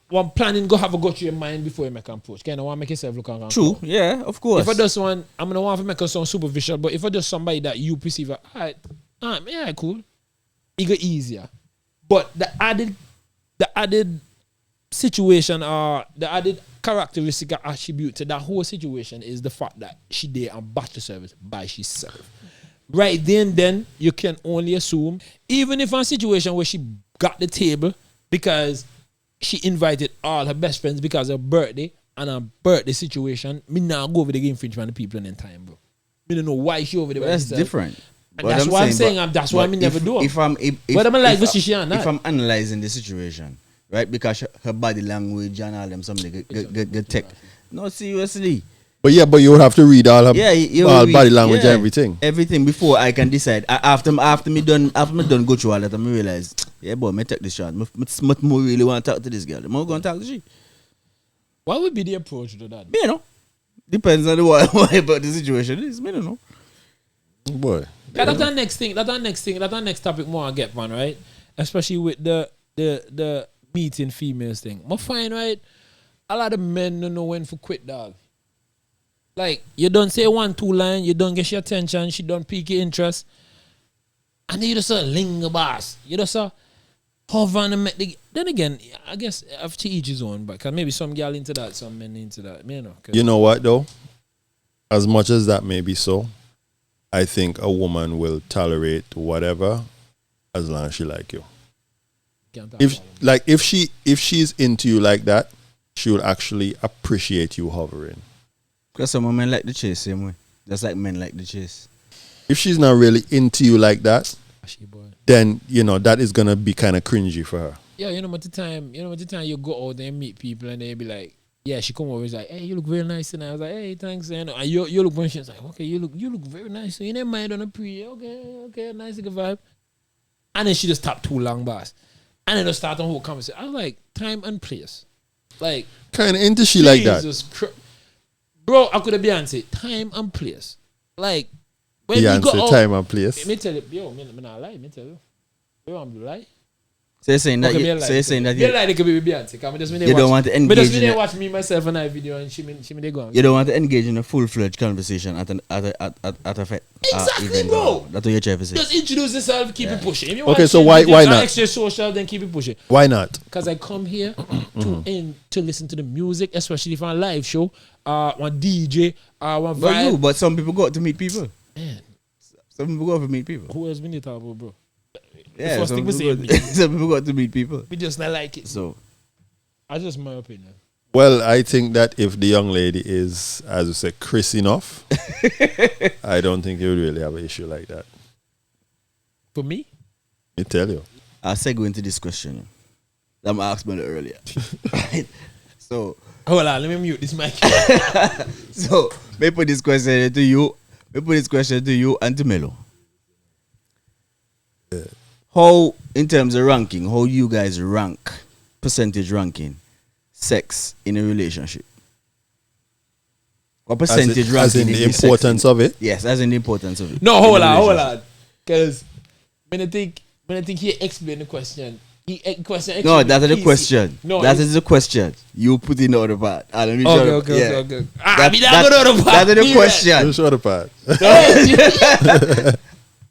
one planning go have a go through your mind before you make an approach. Can you want to make yourself look around? True, yeah, of course. If I just want, I'm gonna want to make it sound superficial, but if I just somebody that you perceive, alright, cool, it go easier. But the added situation or the added characteristic or attribute to that whole situation is the fact that she did a battle service by herself. Right then you can only assume, even if in a situation where she got the table because she invited all her best friends because of her birthday and her birthday situation, me now go over the game fringe from the people in the time, bro. Me don't know why she over there. That's different. And that's why I'm saying that's why me never do it. If I'm analyzing the situation, right? Because her body language and all them something get tech. No, seriously. But you would have to read all her body language and everything. Everything before I can decide. After me done go through all that, I realize, boy, me take this shot. Me really want to talk to this girl. I'm going to talk to she. What would be the approach to that? You know, depends on what about the situation is. Me don't know. Boy, that's our next thing. That's our next topic. More I get one right, especially with the meeting females thing. I find right, a lot of men don't know when to quit, dog. Like, you don't say 1-2 line, you don't get your attention, she don't pique your interest. And then you just linger boss. You just hover and make the... Then again, I guess after each his own, but cause maybe some girl into that, some men into that. You know what though? As much as that may be so, I think a woman will tolerate whatever as long as she like you. If she's into you like that, she will actually appreciate you hovering. Because some women like the chase same way. Just like men like the chase. If she's not really into you like that, then that is gonna be kind of cringy for her. Yeah, at the time you go out and meet people and they be like, yeah, she come over, it's like, hey, you look very nice tonight. I was like, hey, thanks. And you look when she's like, okay, you look very nice. So you never mind on a pre, okay, nice good vibe. And then she just tapped too long, boss. And then just start a whole conversation. I was like, time and place. Like, kind of into she like that. Bro, I could have Beyonce. Time and place. Like, when Beyonce, you go out, time and place. Me tell you, me not lie, me tell you. You want me to lie? So you're saying that you lie, they could be with Beyonce. You don't want to engage in watch me, myself, and I video and she they go on. You don't want to engage in a full-fledged conversation at a fete. Exactly, event, bro. That's what you're trying to say. Just introduce yourself, keep it pushing. If you Okay, so why not? Extra social, then keep it pushing. Why not? Because I come here to listen to the music, especially if I'm a live show, one DJ, one vibe. But some people go out to meet people. Man, some people go out to meet people. Who else been there, bro? Yeah, some people got to meet people. We just not like it. So, that's just my opinion. Well, I think that if the young lady is, as you say, Chris enough, I don't think you would really have an issue like that. For me? I tell you. I'll segue into this question. I'm asked about it earlier. Right? So, hold on, let me mute this mic. So, me put this question to you. And to Melo. Yeah. How, in terms of ranking, how you guys rank, percentage ranking, sex in a relationship? What percentage as in ranking the is sex importance of it? Yes, as in the importance of it. No, in hold a on. relationship. Because when I think he explained the question. No, that is the easy. question. No, that is the question. You put in the other part. Let me Okay. That is the You question. show the part.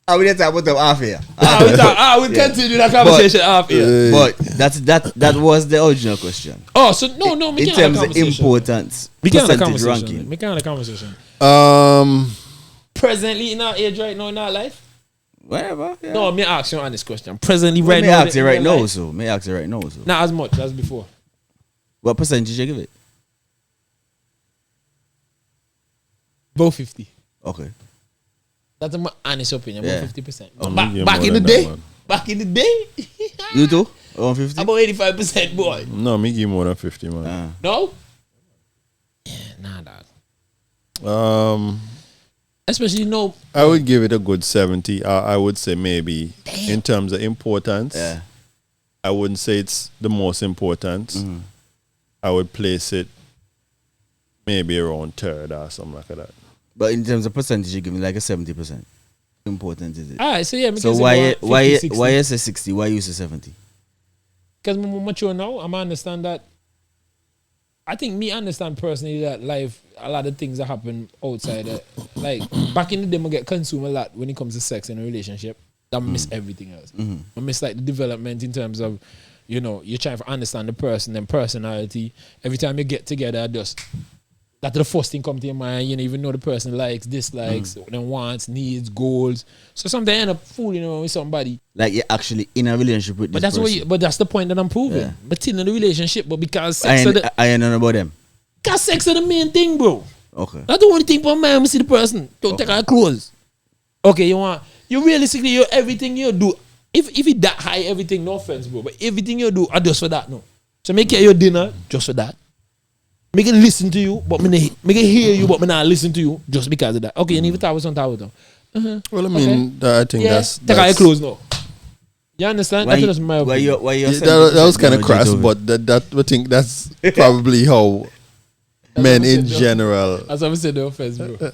I will talk about them half here. We continue that conversation after. But that was the original question. Oh, so no, In terms of importance, we can't have a percentage conversation. ranking. We can't have a conversation. Presently in our age right now in our life. Whatever. Yeah. No, me ask you on this question. Presently right May now. ask you right now, so. May ask you right now, so. Not as much as before. What percentage you give it? About 50. Okay. That's my honest opinion. Yeah. About 50%. Oh, But yeah, back more in the than day, that, man. back in the day, You too? 150? about 85%, boy. No, me give more than 50, man. No? Yeah, nah, dog. Especially no. I would give it a good 70. I would say maybe in terms of importance, Yeah. I wouldn't say it's the most important. I would place it maybe around third or something like that. But in terms of percentage, you give me like a 70%. Important is it? All right, so yeah. So why you say 60? Why you say 70? Because I'm more mature now, I'm understand that. I think me understand personally that life, a lot of things that happen outside. Like back in the day, I get consumed a lot when it comes to sex in a relationship. I miss everything else. I miss like the development in terms of, you're trying to understand the person and personality. Every time you get together, that's the first thing come to your mind. Even know the person likes, dislikes, then wants, needs, goals. So sometimes you end up fooling with somebody. Like you're actually in a relationship with But this person. but that's the point that I'm proving. Yeah. But still in the relationship, but because sex is I know about them. because sex is the main thing, bro. Okay. That's the only thing for man. See the person. Don't take our clothes. Okay, you realistically, everything you do. If it that high, everything, no offense, bro, but everything you do, are just for that, no. So make it your dinner just for that. Make it listen to you, but make it hear you, but me not listen to you just because of that. Okay, you need to talk with some talk with them. Well, I mean, I think that's take out your clothes now. You understand? Why That's just my opinion. that was kind of crass, but I think that's probably how men in general. As I said, no offense, bro.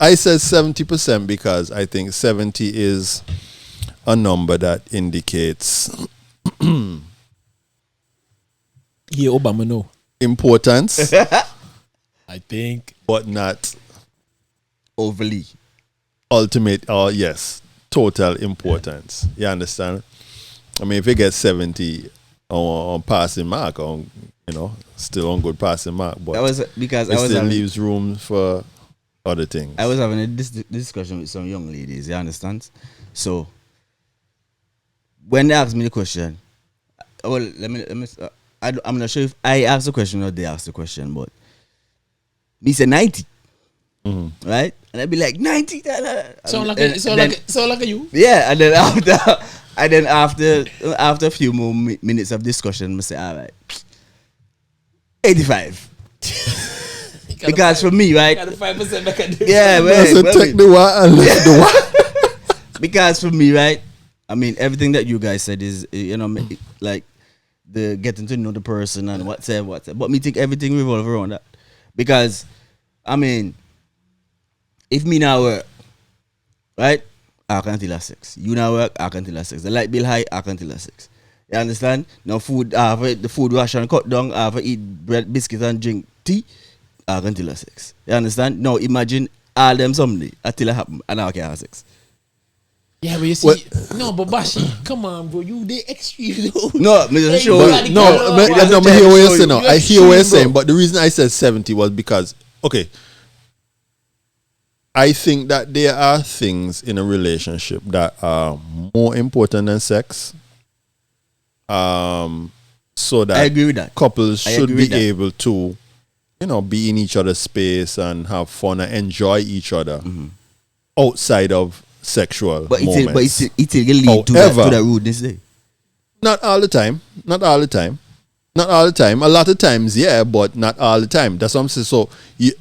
I said 70% because I think 70 is a number that indicates Yeah, Obama, no. importance, I think. but not overly. ultimate or total importance. You understand? I mean, if you get 70 on passing mark, still on good passing mark, but That was because it still leaves room for other things. I was having a discussion with some young ladies. You understand? So when they asked me the question, well, I'm not sure if I asked the question or they asked the question, but me say 90, right? And I'd be like 90. Sound like you. Yeah, and then after a few more minutes of discussion, I say, all right, 85. Because for me, right? Got the 5% back at Yeah, So take the one and leave the one. Because for me, right? I mean, everything that you guys said is, like the getting to know the person and whatever. But me think everything revolve around that. Because, I mean, if me now work, right? I can't tell her 6. You now work, I can't tell her 6. The light bill high, I can't tell her 6. You understand? Now food, I have the food ration cut down, I have to eat bread, biscuits and drink tea, I can't tell her 6. You understand? Now imagine all them someday, until it happen, and I can't have 6. Yeah, but you see, no, but Bashi, come on, bro, you they extreme. No, me just show But you. I hear what you're saying now. I hear what you're saying, bro. but the reason I said 70 was because, okay, I think that there are things in a relationship that are more important than sex. So that I agree with that. couples I should agree be with that. able to, be in each other's space and have fun and enjoy each other outside of sexual But moments. it will lead to However, that rudeness there. Not all the time. Not all the time. Not all the time. A lot of times, yeah, but not all the time. That's what I'm saying. So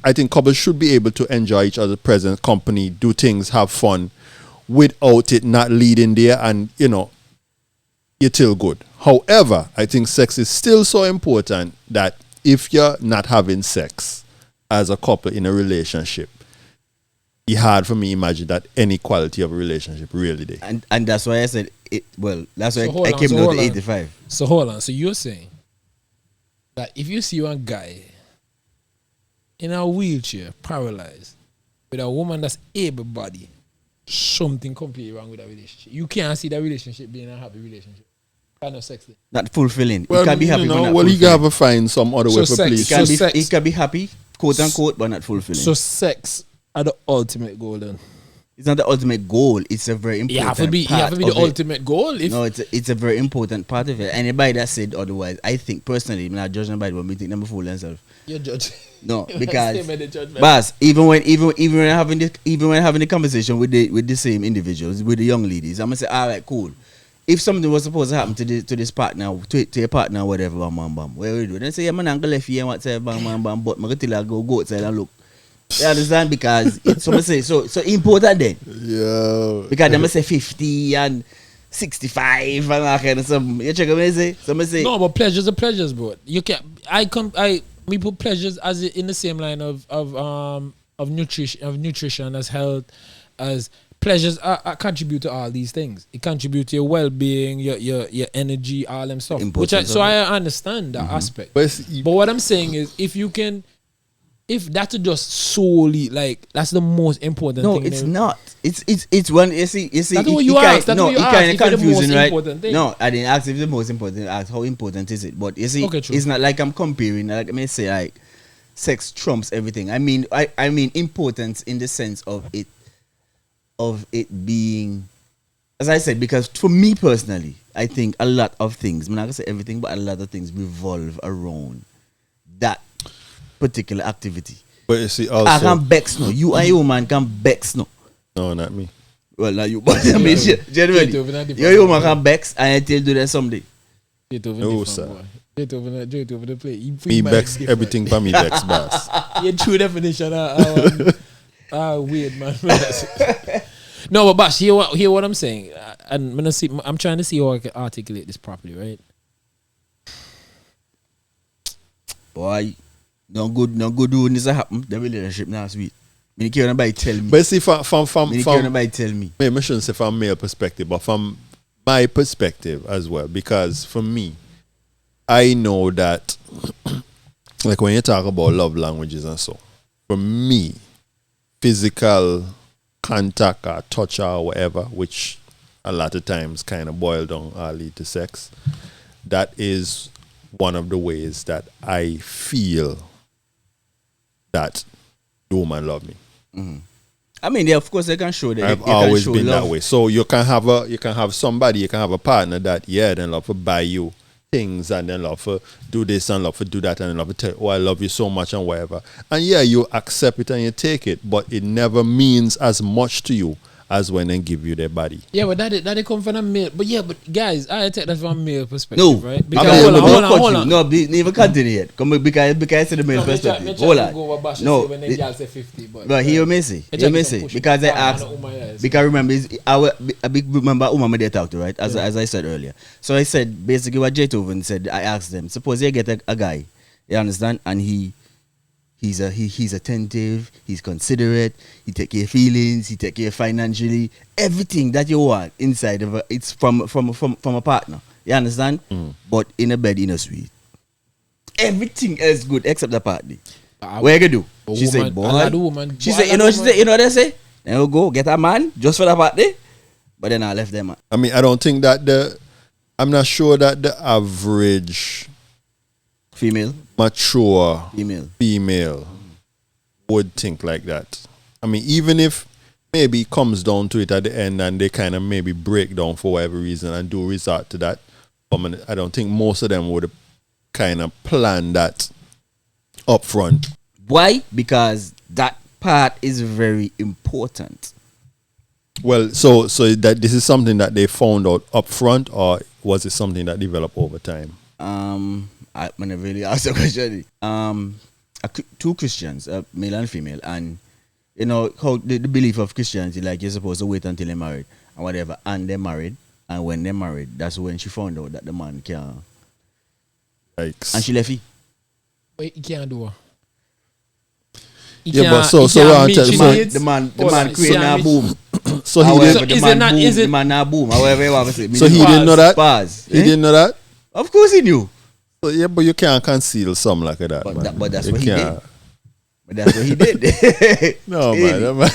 I think couples should be able to enjoy each other's presence, company, do things, have fun, without it not leading there. And, you're still good. However, I think sex is still so important that if you're not having sex as a couple in a relationship, it's hard for me to imagine that any quality of a relationship really there. And that's why I said it. Well, that's why So I hold came on, down hold to on. 85. So hold on. So you're saying that if you see one guy in a wheelchair, paralyzed, with a woman that's able-bodied, something completely wrong with that relationship. You can't see that relationship being a happy relationship. Kind of sex thing. Not fulfilling. Well, He can be happy, but not well, he fulfilling. gotta find some other So way for sex- please. so sex- He can be happy, quote unquote, but not fulfilling. So sex are the ultimate goal then. It's not the ultimate goal. It's a very important You have to be part the of it. ultimate goal. If No, it's a very important part of it. Anybody that said otherwise, I think personally, I'm not judging anybody, but me think them a fool themselves. you're judging. No, because Same with the judgment. Bas, even when having the conversation with the same individuals, with the young ladies, I'm gonna say, all right, cool. If something was supposed to happen to this partner, to your partner, whatever, bam, bam, bam, what we do? Then say, yeah, man, I'm gonna left here and whatever, bam, bam, bam, but I'm gonna go outside and look. You understand? Because it's so say so important then. Yeah. Because they must say 50 and 65 and that kind of something. You check what I say? Some say No, but pleasures are pleasures, bro. You can we put pleasures as in the same line of nutrition as health, as pleasures are contribute to all these things. It contributes to your well-being, your energy, all them stuff. I understand that aspect. But What I'm saying is, if that's just solely like that's the most important no, thing. it's not. It's one. You see. That's what you asked. That's what you asked. Kind If of it's the most confusing, right? important thing. No, I didn't ask if the most important. I asked how important is it. But you see, Okay, true. it's not like I'm comparing. Like I may say, like sex trumps everything. I mean importance in the sense of it being, as I said, because for me personally, I think a lot of things. I'm not gonna say everything, but a lot of things revolve around that particular activity. but you see I also can bex no. You and your man can bex no. no, not me. Well, not you, but I mean, generally, your man can bex and I tell you that someday. No, sir. Straight over the plate. Me bex everything for me bex boss. Your true definition of weird man. No, but Bash, hear what I'm saying. And I'm trying to see how I can articulate this properly, right? Boy, no good when this happen. The relationship now sweet. Me care nobody tell me. But see from Me care nobody tell me. maybe I shouldn't say from male perspective, but from my perspective as well. Because for me, I know that like when you talk about love languages and so, for me, physical contact or touch or whatever, which a lot of times kind of boil down or lead to sex, that is one of the ways that I feel that the woman love me. I mean, yeah, of course they can show that. I've always been that way. So you can have a partner that then love to buy you things and then love to do this and love to do that and then love to tell you, oh, I love you so much and whatever. And yeah, you accept it and you take it, but it never means as much to you as when they give you their body. Yeah, but that come from a male. But yeah, but guys, I take that from a male perspective, No, right? because Hold on. No, never continue yet. Come because I said the male perspective. Hold on. No, when the girl say 50, but here me say, because I asked. Because remember, a big member whom they talked to, right? As I said earlier. So I said basically what Jetoven said. I asked them. Suppose you get a guy, you understand, and he's attentive, he's considerate, he take care of feelings, he take care financially, everything that you want inside of it's from a partner. You understand? But in a bed, in a suite, everything else good except the party. What you gonna do? She said, boy. She said, you know what they say? Then we'll go get a man just for the party. But then I left them, man. I mean, I don't think that I'm not sure that the average mature female would think like that. I mean, even if maybe it comes down to it at the end and they kind of maybe break down for whatever reason and do resort to that, I don't think most of them would kind of plan that up front. Why? Because that part is very important. Well, so that this is something that they found out up front, or was it something that developed over time? I never really asked the question. Two Christians, male and female, and you know how the belief of Christianity, like you're supposed to wait until they're married and whatever, and they're married, And when they married, that's when she found out that the man can't. Yikes. And she left it. Wait, he can't do it. Yeah, but so he can't what I'm meet telling- she so- needs. The man Hold on, creating she a can't boom. So he However, didn't. the is man it not- boom, is it- the man not boom. However, you have to say. So he didn't know that. Pause. He didn't know that. Of course he knew. So, yeah, but you can't conceal something like that. But man. that- but that's You what he can't. did. But that's what he did. No, Really. man. That man.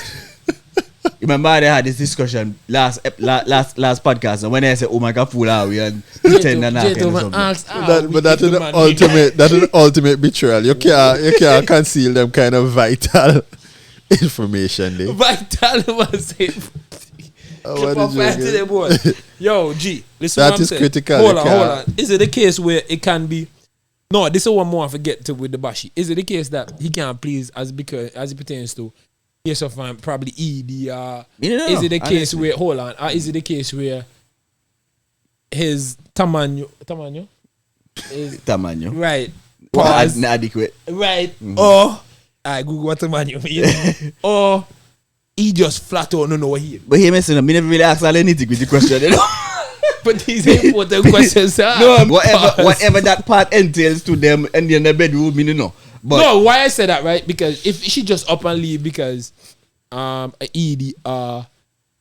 You remember they had this discussion last podcast, and when they said, "Oh my God, fool out," we and pretend and acting or something. But that's an ultimate. That's an ultimate betrayal. You can't conceal them kind of vital information. There. Vital was it. What did you get? Yo, G, listen That what I'm is saying. critical. Hold You on, can't- hold on. Is it the case where it can be? No, this is one more I forget to with the Bashi. Is it the case that he can't please as it pertains to yes of probably ED? Is it the case where hold on? Is it the case where his Tamaño is Tamaño. right? Well, Pause. inadequate. Right. Or I Google what Tamaño means. Or he just flat out don't know what he is. But he messing up. Me never really asked all anything with the question. You know? But these important questions are No, whatever that part entails to them and in the bedroom, me no. But no, why I said that, right? Because if she just up and leave because ED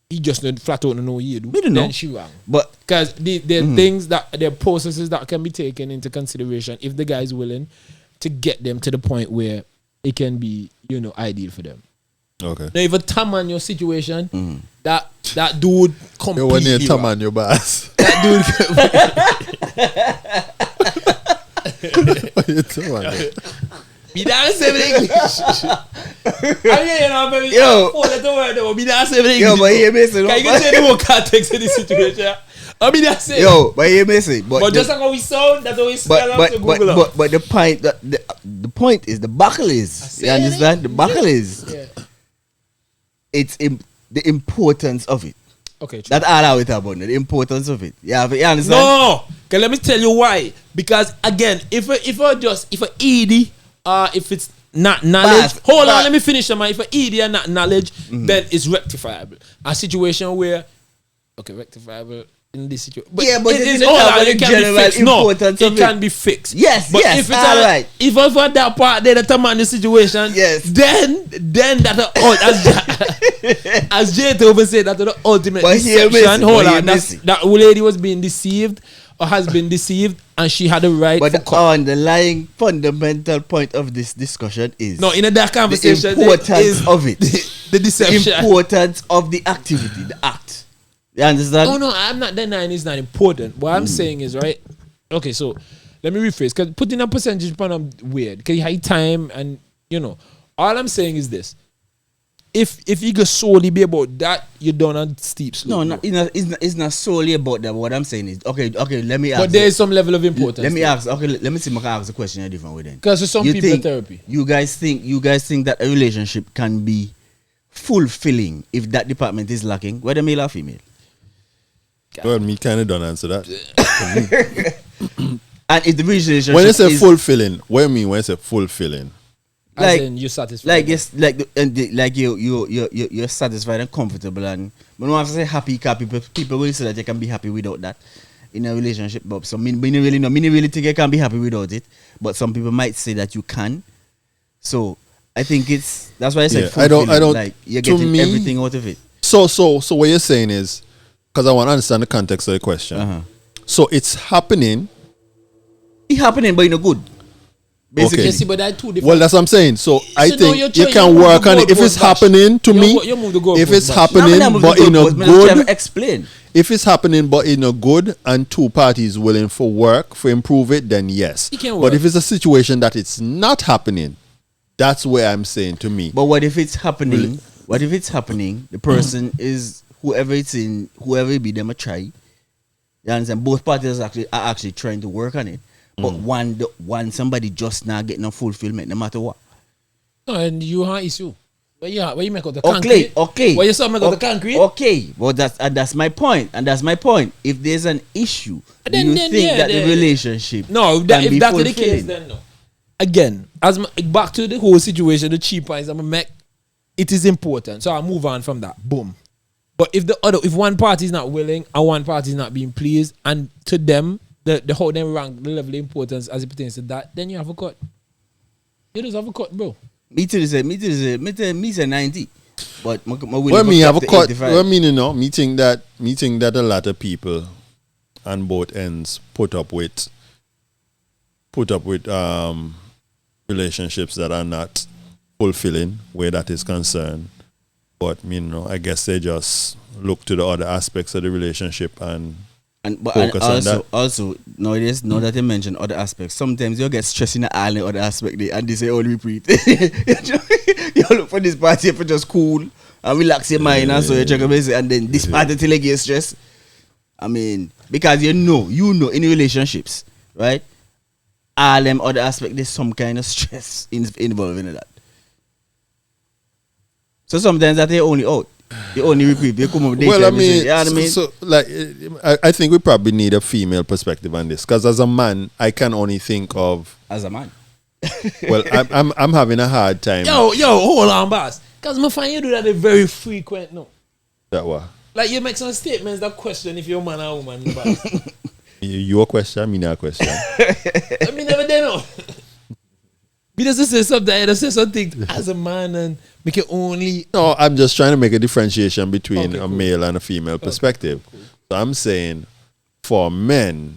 he just don't flat out don't know what he do, Me don't know. then she wrong. but Because the things that there are processes that can be taken into consideration if the guy is willing to get them to the point where it can be, ideal for them. Okay. Now, if a Tamaño situation, that dude You want to completely come wrong. on your bass. That dude. What you Tamaño? Me not say English. Baby. Yo. Four letter word though. Me not say English. yo, but he messing Can you up. say the whole context of the situation? I mean that's it. Yo, but he messing. But just like how we sound, that's how we spell out to Google. But the point that the point is the buckle is. You understand? The buckle is. Yeah. It's the importance of it. Okay. True. That's all I would talk about. The importance of it. Yeah, you understand? No. Okay, let me tell you why. Because again, if a ED, if it's not knowledge, hold on, let me finish. If a ED and not knowledge, then it's rectifiable. A situation where, rectifiable in this situation. Yeah, but it it is didn't all have right. the It can be general fixed. No, importance it of can it. be fixed. Yes, but yes, if it's all right. if for that part there, the Tamaño situation, Yes. then that as Jay Tobin said, that's the ultimate But here deception. missing, Hold but here on, missing. that old lady was being deceived or has been deceived, and she had a right. But for the underlying fundamental point of this discussion is no, in that conversation, the importance is of it. the deception. The importance of the activity, the act. You understand? Oh no, I'm not denying it's not important. What I'm saying is right. Okay, so let me rephrase because putting a percentage upon them weird. Because you have time and all I'm saying is this: if you go solely be about that, you're down on steep slope. No, it's not solely about that. But what I'm saying is okay. Let me ask. But there is some level of importance. Let me ask. Okay, let me see. I can ask the question in a different way then. Because for some You people, think- therapy. You guys think that a relationship can be fulfilling if that department is lacking, whether male or female? Well, me kind of don't answer that. And if the relationship When you say is fulfilling, what do you mean when you say fulfilling? As like- in you're satisfied. like yes, like you're satisfied and comfortable, and but don't have to say happy. Cause people will say that you can be happy without that in a relationship. But so me really think you can be happy without it. But some people might say that you can. So I think that's why I said Yeah, I don't- fulfilling, like you're to getting me- everything out of it. So what you're saying is, because I want to understand the context of the question. Uh-huh. So it's happening. It's happening, but you know good. Basically, Okay. You see, but that two different. Well, that's what I'm saying. So I no, think you're you trying- can you work move on the it. If it's goalpost back. happening to me, You move the goalpost if it's back. happening, but in a good, explain. if it's happening, but in a good, and two parties willing for work for improve it, then yes. It can But work. if it's a situation that it's not happening, that's where I'm saying to me. But what if it's happening? What if it's happening? The person is whoever it's in, whoever it be, them a try. You understand? Both parties are actually trying to work on it. But one somebody just not getting a fulfillment, no matter what. No, and you have issue. But yeah, where you make out the Okay, concrete. okay. Where you saw make out the concrete. Okay, well that's my point, and that's my point. If there's an issue, do Then- you then, think yeah, that the then- relationship? No, can if be that's the case, fulfilling? then no. Again, back to the whole situation, the cheap points I'm gonna make, it is important. So I move on from that. Boom. But if one party is not willing and one party is not being pleased, and to them the whole them rank the level of importance as it pertains to that, then you have a cut. You just have a cut, bro. Me say 90. But my Well, me have a cut. 85. Well, me think that a lot of people on both ends put up with relationships that are not fulfilling where that is concerned. But I guess they just look to the other aspects of the relationship and focus on that. Also, nowadays, now that you mentioned other aspects, sometimes you get stressed in the other aspect there, and they say, "Oh, we breathe." You look for this party for just cool and relax your mind, and so you check about it, and then this party till you get stressed. I mean, because you know, in relationships, right? All them other aspects, there's some kind of stress involved in that. So sometimes that they only out. You only repeat. You come up with well, I mean, you know what I mean? so like, I think we probably need a female perspective on this, because as a man, I can only think of As a man. Well, I'm having a hard time. Yo, hold on, boss. Because I find you do that very frequent, no. That what? Like you make some statements that question if you're a man or woman, boss. Your question, me not question. I mean, never did no. Because just say something, I just say something as a man and make it only. No, I'm just trying to make a differentiation between Okay, a cool. male and a female perspective. Cool. So I'm saying for men,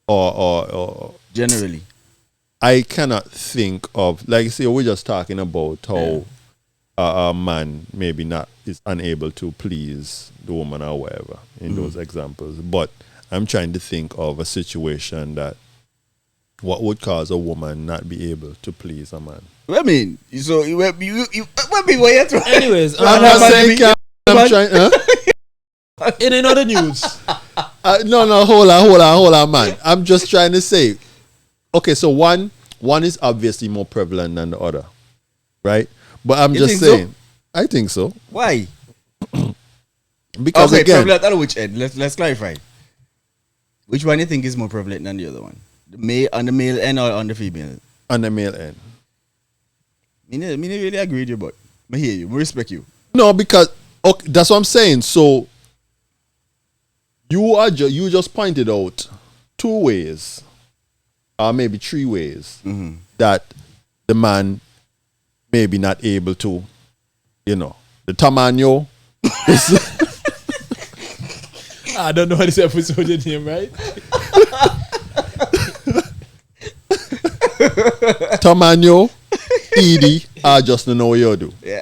or Generally. I cannot think of, like, say, we're just talking about how a man maybe not is unable to please the woman or whatever in those examples. But I'm trying to think of a situation that what would cause a woman not be able to please a man. What I mean? So you what mean what you trying? Anyways, I'm not saying I'm trying. Huh? in another news. No, hold on, man. I'm just trying to say, okay, so one is obviously more prevalent than the other, right? But I'm You just think so? saying, I think so, Why? because Okay, again, prevalent on which end? Let's clarify. Which one you think is more prevalent than the other one? The male end or on the female? on the male end. Me not really agree with you, but I hear you. I respect you. No, because okay, that's what I'm saying. So you just pointed out 2 ways, or maybe 3 ways that the man may be not able to, the Tamaño. I don't know what this episode is name, right? Tamaño, Edie, I just don't know what you do. Yeah.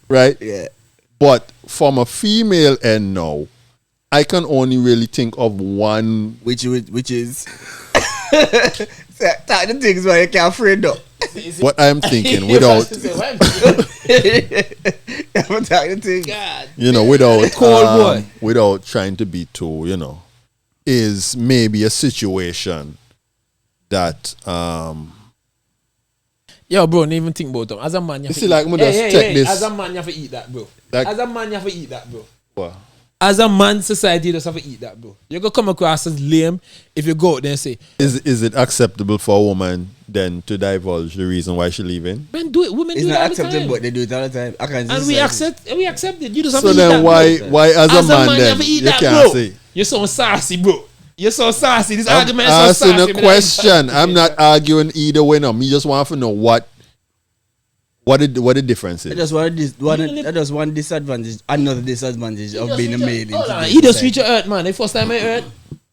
Right? Yeah. But from a female end now, I can only really think of one. Which is talk the things where you can't afraid of. What I'm thinking without, Talk the things. God. without Cold boy. without trying to be too, is maybe a situation that Yo, bro, don't even think about them. As a man, you have You to see, eat. like, me just check this. As a man, you have to eat that, bro. Like- As a man, you have to eat that, bro. what? As a man, society just have to eat that, bro. You're gonna come across as lame if you go out there and say, Is it acceptable for a woman then to divulge the reason why she leaving? "Man, do it." Women It's do it not all the acceptable, time. but they do it all the time. I can't And we accept it. You just have So to eat then that, bro. why as a man you then have to eat you that, can't bro. say? You're so sassy, bro. You're so sassy. This I'm argument is so asking sassy. a question. I'm not arguing either way. No, me just want to know what the difference I is. just one disadvantage, another disadvantage of being a male. Hold on. in He just society. reach your earth, man. The first time I earth,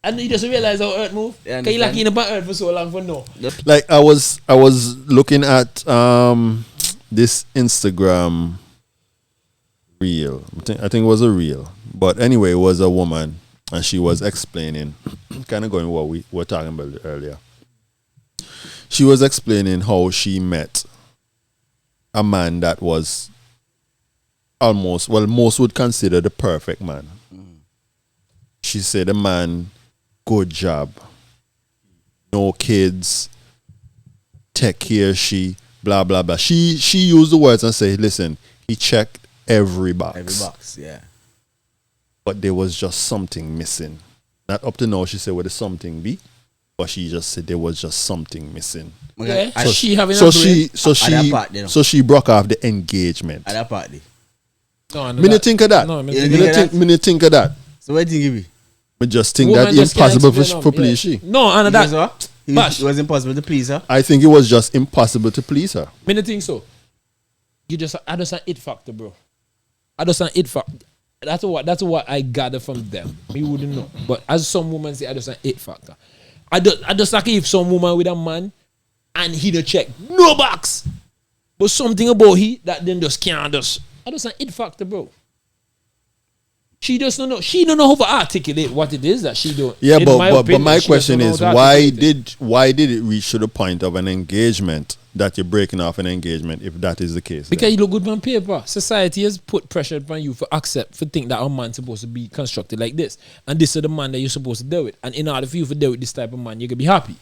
and he just realize how earth move. Yeah, Cause he like understand. in about earth for so long for no. Like I was looking at this Instagram reel. I think it was a reel, but anyway, it was a woman, and she was explaining, kind of going what we were talking about earlier. She was explaining how she met a man that was most would consider the perfect man. She said a man, good job, no kids, take care, she, blah, blah, blah. She used the words and said, listen, he checked every box. Every box, yeah. But there was just something missing. Not up to now, she said, where the something be? But she just said there was just something missing. Yeah. At She having So a brain. she that part, you know. so she broke off the engagement. that party. No, Me not think of that. No, Me not think of that. So what do you give me? Me just think Woman that just can't impossible explain for them, please she. No, and Because that. what? Bash. It was impossible to please her. I think it was just impossible to please her. Me not think so. I just an it factor, bro. I just an it factor. That's what I gather from them. Me wouldn't know. But as some women say, I just an it factor. I just like if some woman with a man and he don't check no box. But something about he that then just can't just. I just an it factor, bro. She just don't know. She don't know how to articulate what it is that she don't. Yeah, In but opinion, my she question doesn't is know how to articulate it. why did it reach to the point of an engagement that you're breaking off an engagement if that is the case? Because then? you look good on paper. Society has put pressure upon you for think that a man's supposed to be constructed like this. And this is the man that you're supposed to deal with. And in order for you to deal with this type of man, you can be happy.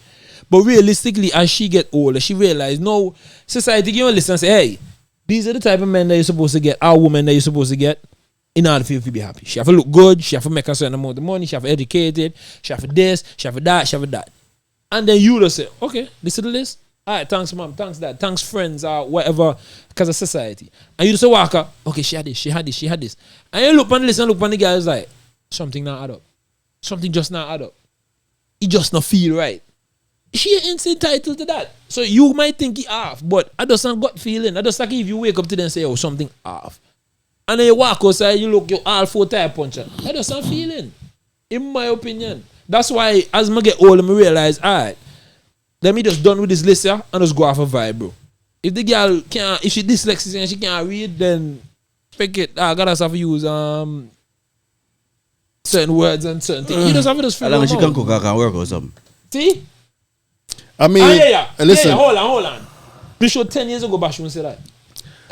But realistically, as she get older, she realize no, society give her a list and say, hey, these are the type of men that you're supposed to get, our women that you're supposed to get in order for you to be happy. She have to look good, she have to make a certain amount of money, she have to educate it, she have to this, she have to that, she have to that. And then you just say, okay, this is the list. All right, thanks mom, thanks dad, thanks friends or whatever, because of society. And you just say, walk up, okay, she had this, she had this, she had this. And you look on the list and look on the guy, it's like, something not add up. Something just not add up. It just not feel right. She ain't entitled to that. So you might think he off, but I just not gut feeling. I just like if you wake up today and say, oh, something off. And then you walk outside, you look, you all 4 tire puncher. I just not feeling. In my opinion. That's why as I get older, I realize, alright, let me just done with this list here and just go off a vibe, bro. If the girl can't, if she dyslexic and she can't read, then pick it. I gotta have to use certain words and certain things. You just have to just figure As long them as she out. can cook, I can work or something. See? I mean, listen. Yeah, hold on. Be sure 10 years ago, Bash won't say that.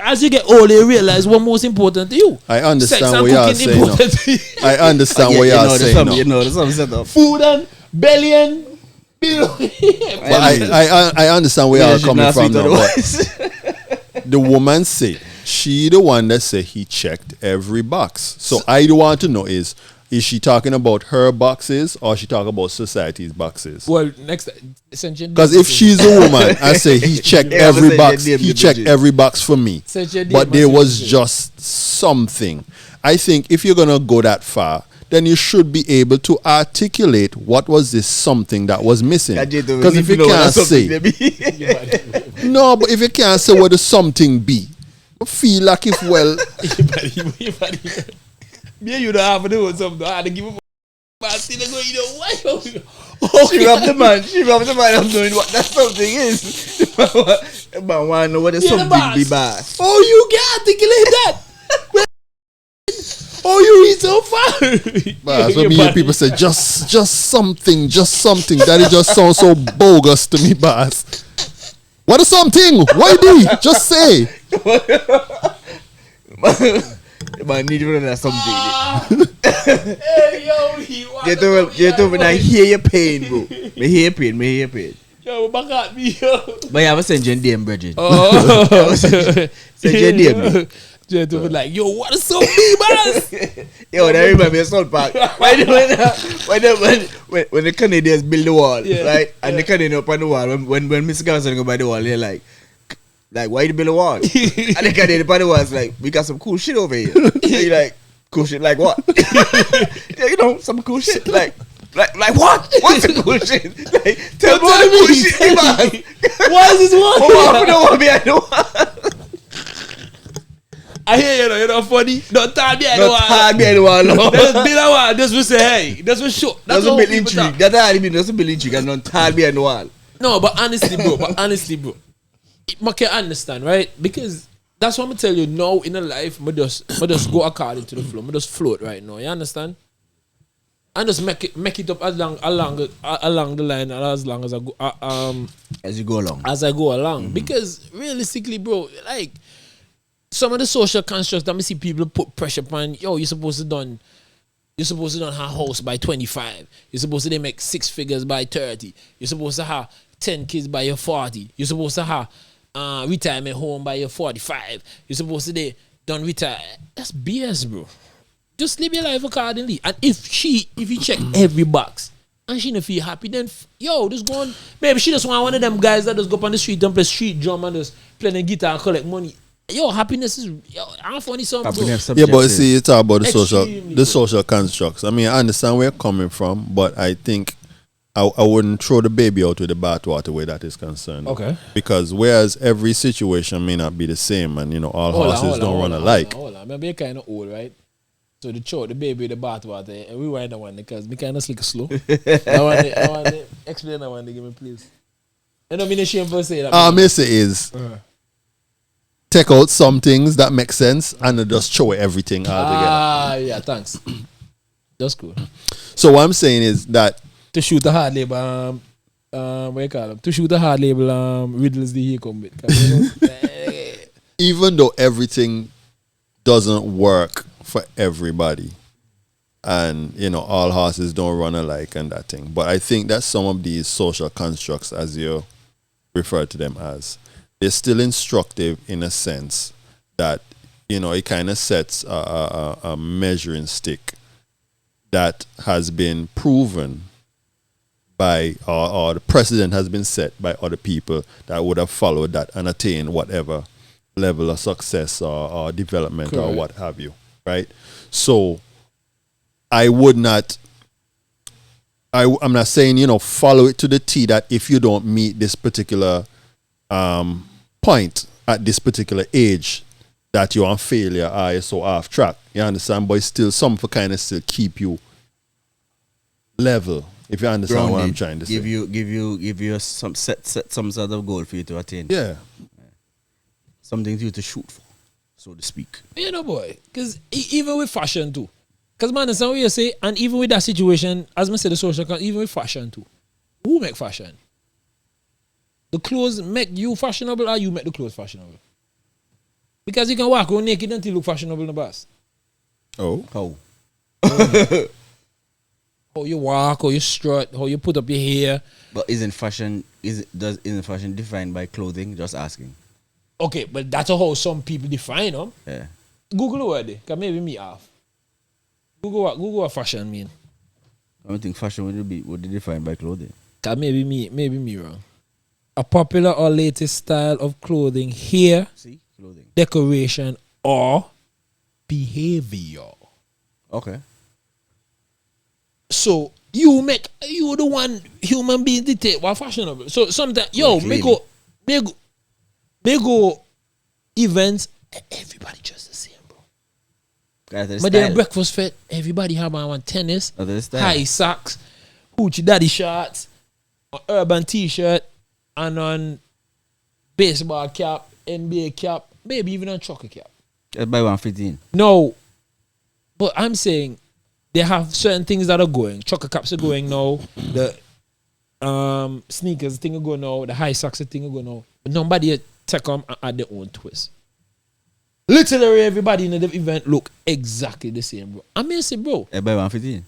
As you get older, you realize what's most important to you. I understand Sex and what y'all cooking saying. important to you. I understand what y'all saying. You know, there's something set up. Food and belly and below. But I understand where y'all coming from now. But the woman said she the one that said he checked every box. So I do want to know is she talking about her boxes or she talking about society's boxes? Well, next essentially. Because if she's a woman, I say he checked Yeah, every but box. say your name, He the checked bitches. every box for me. But there was just something. I think if you're gonna go that far, then you should be able to articulate what was this something that was missing. Because if you can't say, no, but if you can't say what the something be, I feel like if well, me and you don't have to do something. I had to give him a still go, you know what? She rub the man. I'm knowing what that something is. The man want to know what the Yeah, the something boss. be, boss. Oh, you can articulate that. Oh, you read so far. but so me hear people say just something. That it just sounds so bogus to me, boss. What is something? Why do? Just say. The man need to know that something. Hey, yo, he want You told me that hear your pain, bro. Me hear your pain. Yo, back at me, yo. But you have a send your DM, Bridget. Oh. Send your DM. Just like, yo, what is so me, boss? Yo, that reminds me of South Park. When the Canadians build the wall, Yeah, right? And the Canadians up on the wall, when Mr. Garrison go by the wall, they're like, why you build a wall? And the Canadian up on the wall is like, we got some cool shit over here. And you're like, cool shit like what? Yeah, you know, some cool shit like what? What's the cool shit? Like, tell me what the cool shit, man. Why is this one? Oh, the wall behind the wall. I hear you know funny. Don't tell me I Not hard behind the wall, no. Just build a wall. Just we say, hey. Just we show. That's a how bit people intrigue. talk. That's how I mean. That's a bit intrigue. And not hard behind the wall. No, but honestly, bro. I can understand, right? Because that's what I'm tell you now in a life, I just go according to the flow. I just float right now. You understand? And just make it up along the line and as long as I go As you go along. as I go along. Because realistically, bro, like some of the social constructs that I see people put pressure upon, yo, you're supposed to done have a house by 25. You're supposed to make 6 figures by 30. You're supposed to have 10 kids by your 40. You're supposed to have retirement home by your 45. You're supposed to done retire. That's BS, bro. Just live your life accordingly. And if you check every box and she don't feel happy, then just go on. Maybe she just want one of them guys that just go up on the street and play street drum and just play the guitar and collect money. Yo, happiness is I'm funny something. Happiness Yeah, but subjective. see, it's all about the Extremely good. social constructs. I mean, I understand where you're coming from, but I think I wouldn't throw the baby out with the bathwater where that is concerned. Okay. Because whereas every situation may not be the same, and all horses don't run alike. Hold on. Maybe you're kind of old, right? So the baby with the bathwater, and we wind that one because me kind of slick slow. I want to explain that one to give me, please. I don't mean a shame for saying that. I say is take out some things that make sense and then just throw everything altogether. Yeah, thanks. That's cool. So what I'm saying is that To shoot a hard label, what you call them? To shoot a hard label, riddles the he come with. 'Cause, even though everything doesn't work for everybody, and all horses don't run alike and that thing, but I think that some of these social constructs, as you refer to them as, they're still instructive in a sense that it kind of sets a measuring stick that has been proven by or the precedent has been set by other people that would have followed that and attained whatever level of success or development or Correct. what have you, right? So I'm not saying follow it to the T, that if you don't meet this particular point at this particular age that you're on failure or you're so off track. You understand? But it's still some for kind of still keep you level. If you understand what I'm trying to say. Give you some set some sort of goal for you to attain. Yeah. Something for you to shoot for, so to speak. boy. Because even with fashion too. Because man, that's what you say, and even with that situation, as I said, the social, even with fashion too. Who make fashion? The clothes make you fashionable or you make the clothes fashionable? Because you can walk around naked until you look fashionable in the bus. Oh. How? How you walk, how you strut, how you put up your hair. But isn't fashion defined by clothing? Just asking. Okay, but that's how some people define them. Yeah. Google the word, because maybe me off. Google what fashion mean. I don't think fashion would be defined by clothing. Because maybe me wrong. A popular or latest style of clothing, hair, See? Clothing. decoration, or behavior. Okay. So you the one human being dictate what fashionable. So sometimes me go events, everybody just the same, bro. But then breakfast fit, everybody have on tennis, high socks, hoochie daddy shorts, an urban t-shirt, and on baseball cap, NBA cap, maybe even on chocolate cap. That's by 115. No, but I'm saying they have certain things that are going. Chocolate caps are going now. The sneakers thing are going now. The high socks thing are going now. But nobody take them and add their own twist. Literally everybody in the event look exactly the same, bro. I mean, say, bro. That's by 115.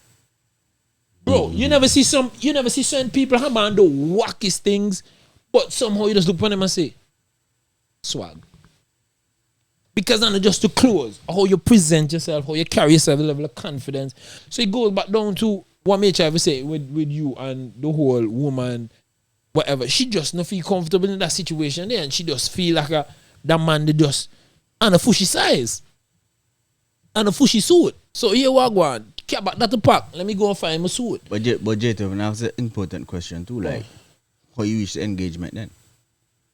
Bro, you never see certain people have on the wackiest things, but somehow you just look upon them and say, swag. Because not just the clothes, how you present yourself, how you carry yourself, the level of confidence. So it goes back down to what me try to say with you and the whole woman, whatever. She just not feel comfortable in that situation there, and she just feel like that man they just on a fushy size. And a fushy suit. So here we go on. Care back that the pack. Let me go and find my suit. But J-Tov, now it's an important question too. Like, how you reach the engagement then?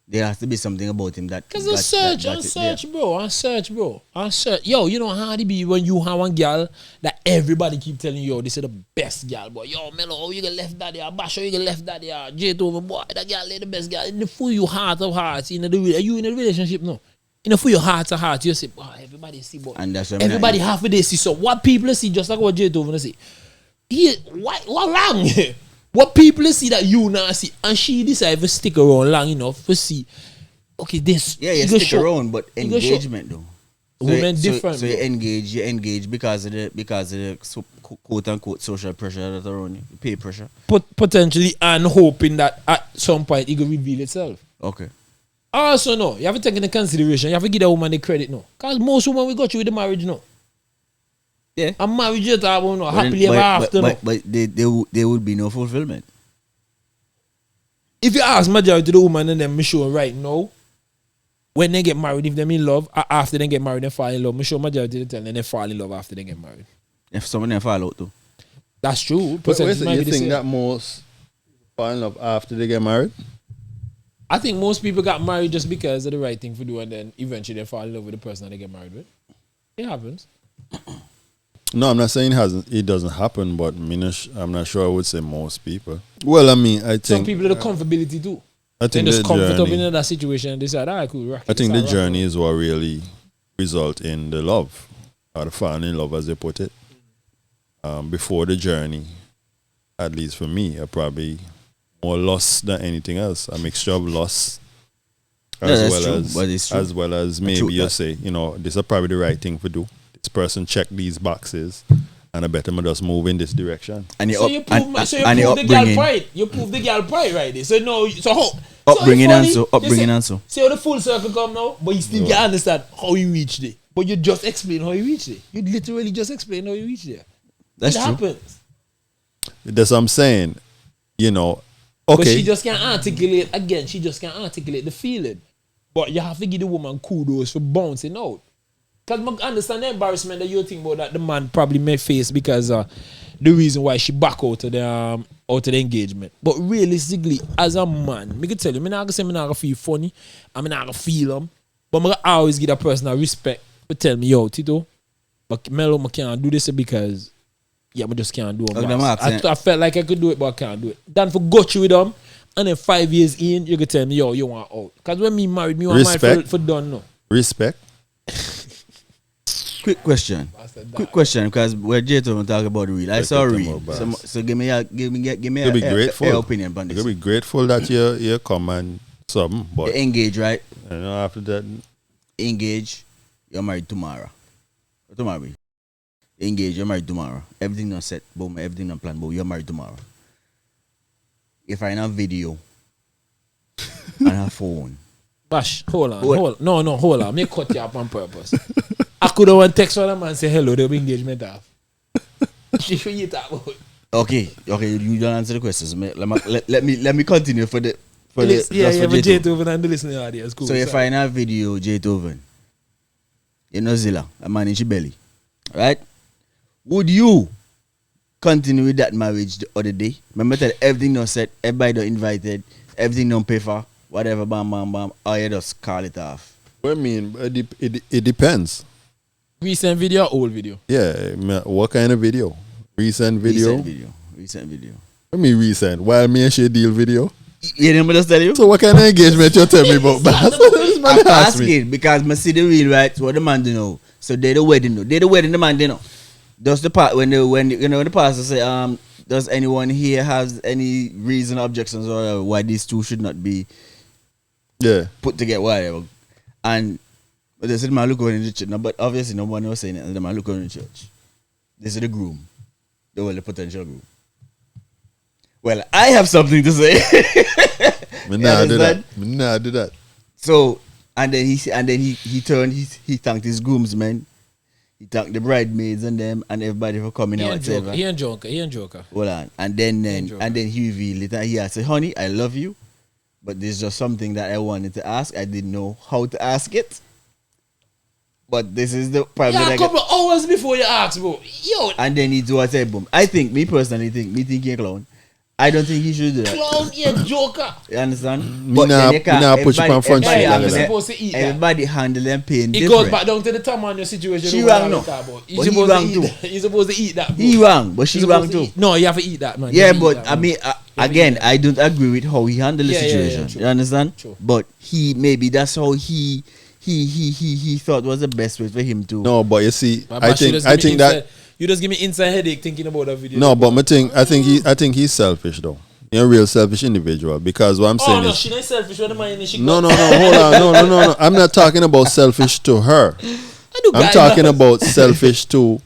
There has to be something about him that. Because I search, bro. Yo, you know how it be when you have one girl that everybody keep telling you, yo, this is the best girl, boy. Yo, Melo, you get left that there. Basho, you get left that there. J-Tov, boy, that girl is the best girl. In the full your heart of hearts, are you in a relationship? No. In the full your heart of hearts, you say, boy, everybody see, boy. And that's everybody half of they see. So what people see, just like what J-Tov say, what wrong? What people see that you not see, and she decide to stick around long enough to see. Okay, this. Yeah, you stick around, but engagement though. Women different. So you engage because of the quote unquote social pressure that's around you, peer pressure. Potentially, and hoping that at some point it will reveal itself. Okay. Also, no, you have to take into consideration. You have to give the woman the credit, no, because most women we got you with the marriage, no. Yeah. And marriage you talk about, no, happily ever after, no. But there would be no fulfillment. If you ask majority of the woman and them me show right now, when they get married, if them in love, after they get married, they fall in love. I'm sure majority of the time they fall in love after they get married. If someone then fall out too. That's true. But Percentage might you be the think same. that most fall in love after they get married? I think most people got married just because of the right thing to do, and then eventually they fall in love with the person that they get married with. It happens. No, I'm not saying it doesn't happen, but I'm not sure I would say most people. Well, I mean, I think Some people have the comfortability too. I They think just the comfort up journey, in that situation and decide, all right, cool, rock it. I think the Let's rock journey it. is what really result in the love or the falling in love, as they put it. Before the journey, at least for me, I probably more lost than anything else. A mixture of loss as well as maybe you say, this is probably the right thing to do. This person check these boxes, and I bet him just move in this direction. And So you prove the girl pride. You prove the girl pride right there. So no, so how upbringing and so. See how the full circle come now, but you still can't understand how you reached there. But you just explain how you reached there. You literally just explain how you reached there. That's it true. happens. That's what I'm saying. Okay. But she just can't articulate again. She just can't articulate the feeling. But you have to give the woman kudos for bouncing out. Because I understand the embarrassment that you think about that the man probably may face because the reason why she back out of the engagement. But realistically, as a man, I can tell you, I'm not going to say I'm not going to feel funny. I'm not going to feel them. But I'm going to always give that person a respect to tell me, yo, Tito, but Melo, I can't do this because I just can't do it. I felt like I could do it, but I can't do it. Then for go through with them, and then 5 years in, you can tell me, yo, you want out. Because when me married, me want married for done, no. Respect. Quick question, because we're just talking about the reel. I saw a reel, so give me a opinion on this. You'll be grateful that you come and something, but engage, right? After that, engage. You're married tomorrow. Engage. You're married tomorrow. Everything not set, boom. Everything not planned, boom. You're married tomorrow. If I have video and a phone. Bash, hold on. No, hold on. Me cut you up on purpose. I could have one text one man say hello, the engagement off. You talk about. Okay, you don't answer the questions. Let me continue for the but J-Toven and the listening audience. Cool. So if I have video, J-Toven, Zilla, a man in your belly, right? Would you continue with that marriage the other day? Remember that everything not set, everybody not invited, everything not pay for, whatever, bam, bam, bam, or you just call it off? Well, I mean, it depends. Recent video or old video? Yeah, what kind of video? Recent video. What mean recent? While me and she deal video? You didn't just tell you? So what kind of engagement you tell me about? I'm asking because I see the real right. What the man do know? So they the wedding know. The man do know. Does the part when the pastor say does anyone here has any reason objections or why these two should not be put together whatever? And they said man look over in the church. No, but obviously no one was saying it. The man look over in the church. They said the groom, the potential groom. Well, I have something to say. Me nah do that. So and then he turned. He thanked his groomsmen. He thanked the bridesmaids and them and everybody for coming out. He and Joker. Hold on. And then he revealed it. And he said, honey, I love you. But there's just something that I wanted to ask. I didn't know how to ask it. But this is the problem. Yeah, a couple of hours before you ask, bro. Yo. And then he do a say boom. I think, me personally think, he a clown. I don't think he should do that. Clown, yeah, Joker. You understand? Me nah put you on front street like that. Supposed to eat that. Everybody handle them pain It different. goes back down to the Tamaño situation. She wrong no. He's supposed to eat that, bro. He wrong, but she wrong too. No, you have to eat that, man. Yeah, but I mean, again, I don't agree with how he handled the situation. Yeah, you understand? True. But maybe that's how he thought was the best way for him to. No, but you see, I think that you just give me inside headache thinking about that video. No, but I think he's selfish though. You're a real selfish individual because what I'm saying is she not selfish. What am I in? No, hold on, no. I'm not talking about selfish to her. I'm talking about selfish to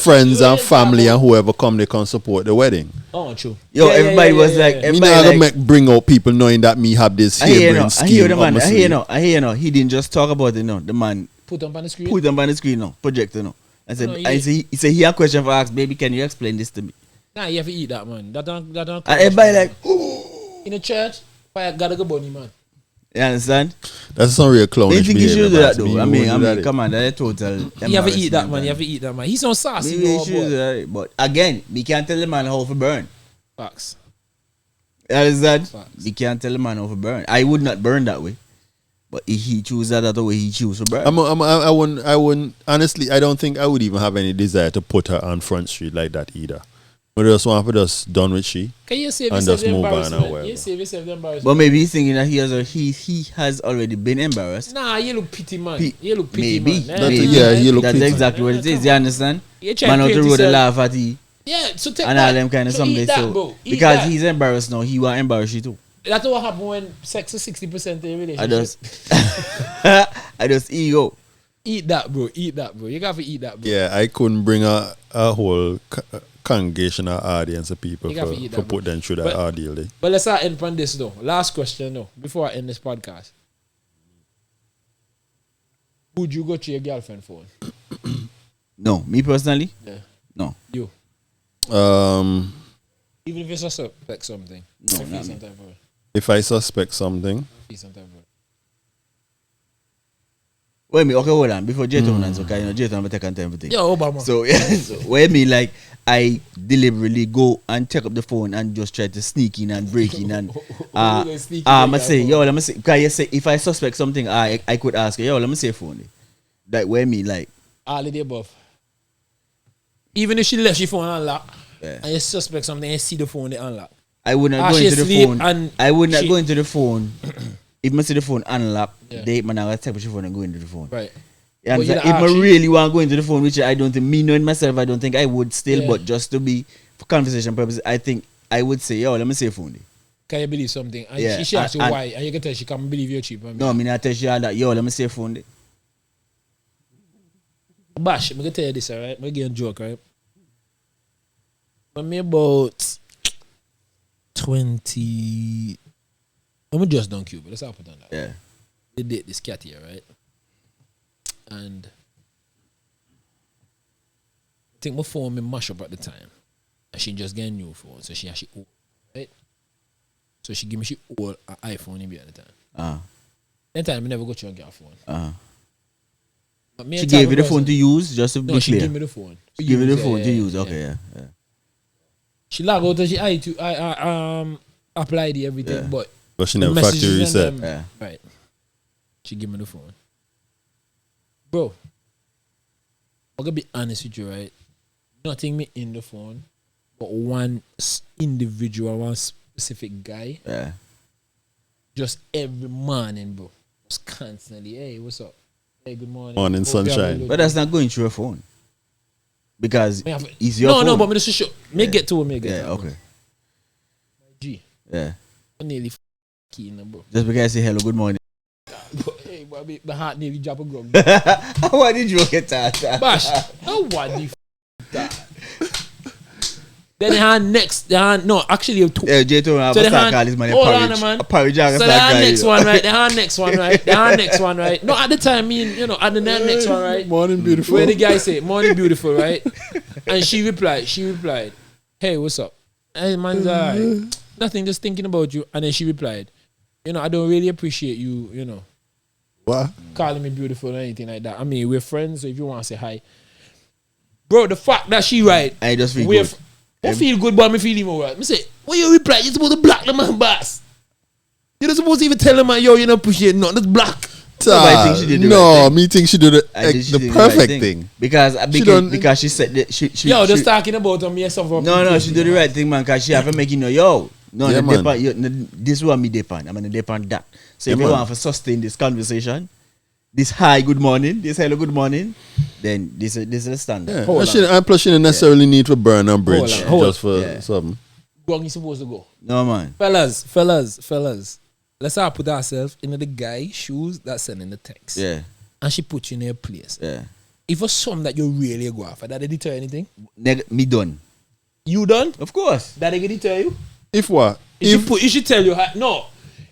friends and family and whoever come they can support the wedding. Oh, true. Yo, everybody was like, me not gonna bring out people knowing that me have this harebrained scheme. I hear no. He didn't just talk about it, no. The man put them on the screen, no. Projector, no. I said, he said he had a question for ask, baby, can you explain this to me? Nah, you have to eat that, man. That don't. And everybody like, in the church, fire gotta go bunny, man. You understand? That's some real I clownish think he should do behavior, that man. though. I mean, come on, that's a total. You have to eat that, man. You have to eat that, man. He's so sassy, Maybe he no should do boy. that. But again, we can't tell the man how to burn. Facts. You understand? Facts. We can't tell the man how to burn. I would not burn that way. But if he chooses that way, he chooses to burn. I wouldn't, honestly, I don't think I would even have any desire to put her on Front Street like that either. But I just want to just done with she. Can you save And yourself just the move on or embarrassment? whatever. You save yourself the embarrassment. But maybe he's thinking that he has already been embarrassed. Nah, you look pity, man. You look pity, Maybe. man. Maybe. Yeah, you look That's pity. exactly what it is. You understand? You try Man to out the create road to yourself. laugh at he. Yeah, so take And that. all them kind of so something. eat that, So bro. Eat because that. he's embarrassed now, he will embarrass you too. That's what happens when sex is 60% of the relationship. I just I just ego. Eat that, bro. Eat that, bro. You got to eat that, bro. Yeah, I couldn't bring a whole congregation or audience of people You gotta eat for that, bro. put them through that But- ordeal. Eh? But let's not end on this, though. Last question, though, before I end this podcast. Would you go to your girlfriend's phone? No, me personally, Yeah. no. You. Even if you suspect something. No, I feel not some me. type of way. If I suspect something, I feel some type of way. Wait me, okay, hold on. Before J-Town answer, okay, you know, J-Town will take on time for things. Yo, Obama. So, yeah, so where me like I deliberately go and check up the phone and just try to sneak in and break in and gonna sneak in I'ma like say, that, yo, let me say, because you say if I suspect something, I could ask, yo, let me say phone. Like where me like All of the above. Even if she left your phone unlocked, Yeah. and you suspect something, and you see the phone they unlocked. I would not Ah, go she into the asleep phone. and I would not she- go into the phone. If I see the phone unlocked, Yeah. they man I will take my phone and go into the phone. Right. And But you if don't I actually- really want to go into the phone, which I don't think me knowing myself, I don't think I would still, Yeah. but just to be for conversation purposes, I think I would say, yo, let me say phone. Can you believe something? And Yeah, she asks you and- why, and you can tell she can't believe you're cheap. No, I mean I tell you all that, yo, let me say phone. Bash, I'm gonna tell you this, alright? I'm gonna give you a joke, right? When me about 20, I'm just done Cuba. Let's put on that. Yeah. They date this cat here, right? And I think my phone me mash up at the time. And she just get a new phone. So she actually old, right? So she give me she old iPhone maybe at the time. That time I never got your girl phone. But me She and type gave you of the phone person- to use, just to be No, she clear. gave me the phone. She gave you the Yeah, phone yeah, to yeah, use. yeah. Okay, yeah. She log out and she applied everything, Yeah. but but she the never messages factory and reset. them- Yeah. Right. She give me the phone. Bro, I'm gonna be honest with you, right? Nothing me in the phone, but one individual, one specific guy, Yeah. just every morning, bro. Just constantly, hey, what's up? Hey, good morning. Morning Hope you have a sunshine. good But day." that's not going through a phone. Because Me have- it's your no, phone. no, but me just show. Me Yeah. get to it, me get Yeah, to it. okay. G. Yeah. I nearly keen, bro. Just because I say hello, good morning. Hey, boy, my heart nearly drop a grog. Why did you get that? Bash, oh what the that? Then they had next, actually two. Yeah, J2, I'm So going to they start had- calling this man a hold on, porridge. man. A porridge, I'm So going they to had start next calling. one, right? They had next one, right? They had next one, right? No, at the time, at the next one, right? Morning, beautiful. Where the guy say, morning beautiful, right? And she replied, hey, what's up? Hey, man's alright. Nothing, just thinking about you. And then she replied, I don't really appreciate you, What? calling me beautiful or anything like that. I mean, we're friends, so if you want to say hi. Bro, the fact that she right, I just feel we're good. I feel good, but I feel even right. I say, when you reply, you're supposed to block the man, boss. You're not supposed to even tell him, yo, you don't appreciate nothing. Just block. but I think she did the no, right thing. me think she did I think she the did perfect right thing. Because done- because she said that she Yo, just she, talking about him, yes, of No, she did the right thing, man, because she have to make yo. No, Yeah, the man. depend, this is what me depend. I'm going to depend that. So Yeah, if you man. want to sustain this conversation, this hi, good morning, this hello, good morning, then this is the standard. Yeah. Hold And plus, she didn't necessarily need to burn a bridge Hold just for Yeah. something. Wrong, you supposed to go. No, man. Fellas. Let's all put ourselves in the guy's shoes that's sending the text. Yeah, And she put you in a place. yeah. If it's something that you really go after, that they deter anything? Me done. You done? Of course. That they deter you? If what? You should tell you,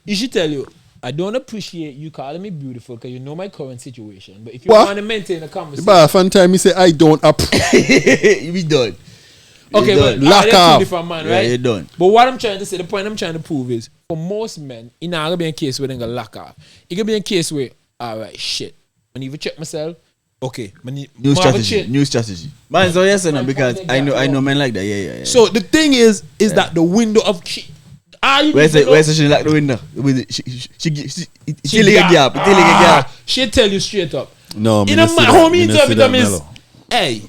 you should tell you, I don't appreciate you calling me beautiful because you know my current situation. But if you What? want to maintain a conversation, But fun time, he say I don't We done. okay, You but done. Lock they're off. two different man, Yeah, right? you're done. But what I'm trying to say, the point I'm trying to prove is, for most men, it not gonna be a case where they gonna lock off. It could be a case where, all right, shit. I need to check myself. Okay, New strategy. Man, so yes, no, because I know men like that. Yeah. So the thing is that the window of shit. Where's she like the window? She like a gap. She tell you straight up. No, You know, my homie interpret them is, hey,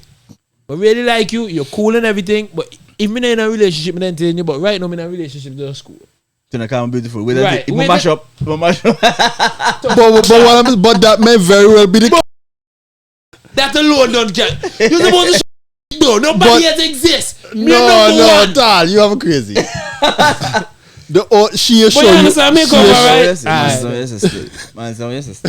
I really like you. You're cool and everything, but if me not in a relationship, me not telling you. But right now, me in a relationship, just cool. To come beautiful. Right. If mash up. But that may very well be the. That alone don't get. You're supposed to no. Nobody else exists. No, Dal, you have crazy. She is showing. But you understand me, right? Man, so yes,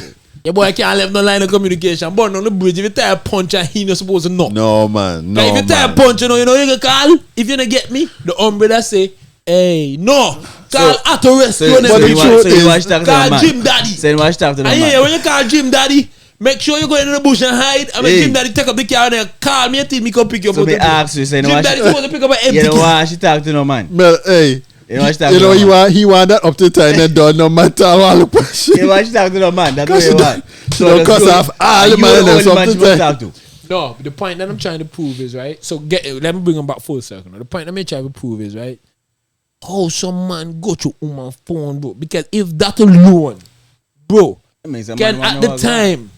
yeah, boy, I can't left no line of communication. But on the bridge, if you tie a punch, he not supposed to know. No, man. No, like, if you tie a punch, you know you can call. If you don't get me, the umbrella say, hey, no. Call auto rescue. So you watch talk to the man. Call Jim Daddy. So you watch talk to the man. Yeah, when you call Jim Daddy, make sure you go into the bush and hide. And when Jim Daddy take up the car and call me and me come pick you up. So me ask you, say Jim Daddy supposed to pick up an empty you know why she talk to no man? Well, hey. You know he want that up to time and done no matter what look push. You watch talk to no man. That's what you want. So because of all the man and talk to. No, the point that I'm trying to prove is right. So let me bring them back full circle. The point I'm trying to prove is right. How some man go to woman phone, bro? Because if that alone, bro, can at the time,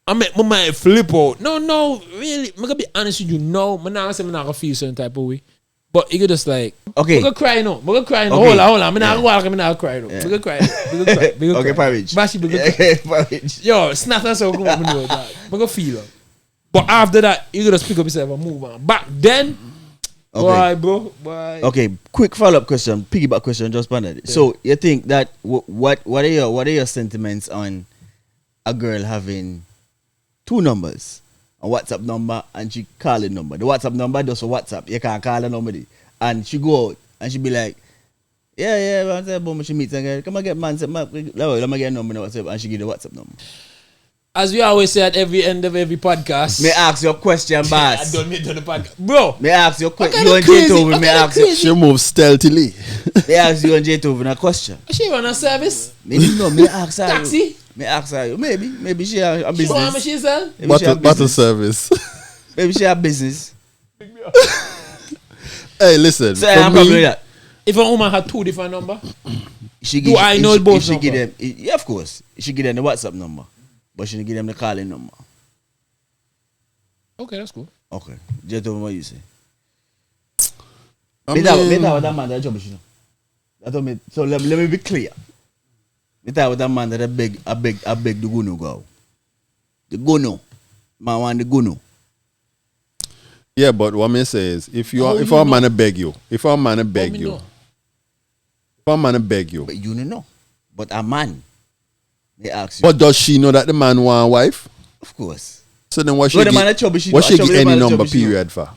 I make my mind flip out. No, really. I'm gonna be honest with you. No, I'm not gonna feel certain type of way. But you could just like, okay. I'm gonna cry now. Hold on. I'm not cry now. I'm gonna cry. Okay, Parage. Bashi, yo, snap that so come up with that. I'm gonna feel it. But after that, you gotta speak up yourself and move on. Back then, okay. Bye. Okay, quick follow-up question, piggyback question, just on that. Yeah. So you think that what are your sentiments on a girl having two numbers? A WhatsApp number and she calling number. The WhatsApp number does for WhatsApp. You can't call her nobody. And she go out and she be like, she meets again. Come and get man. Let me get a number on WhatsApp and she give the WhatsApp number. As we always say at every end of every podcast. May I ask you a question, boss? I don't need to the podcast. Bro. May I ask you a question? You and J-Toven, may I ask you. She moves stealthily. May I ask you and J-Toven a question? She run a service? Maybe no, may I ask her. Taxi? May I ask her. Maybe she a business. She want me she sell? Battle service. Maybe she a business. Hey, listen. So I'm probably that. If a woman had two different numbers, I know both numbers? Give them, yeah, of course. She give them the WhatsApp number, but she didn't give them the calling number. Okay, that's cool. Okay, just tell me what you say. I mean, that man that job is, so let me be clear. With that man that I beg the Guno go. The Guno. Man want the Guno. Yeah, but what me say is if a man beg you, But you don't know. But a man, they ask you. But does she know that the man want a wife? Of course. So then what she give any number period for?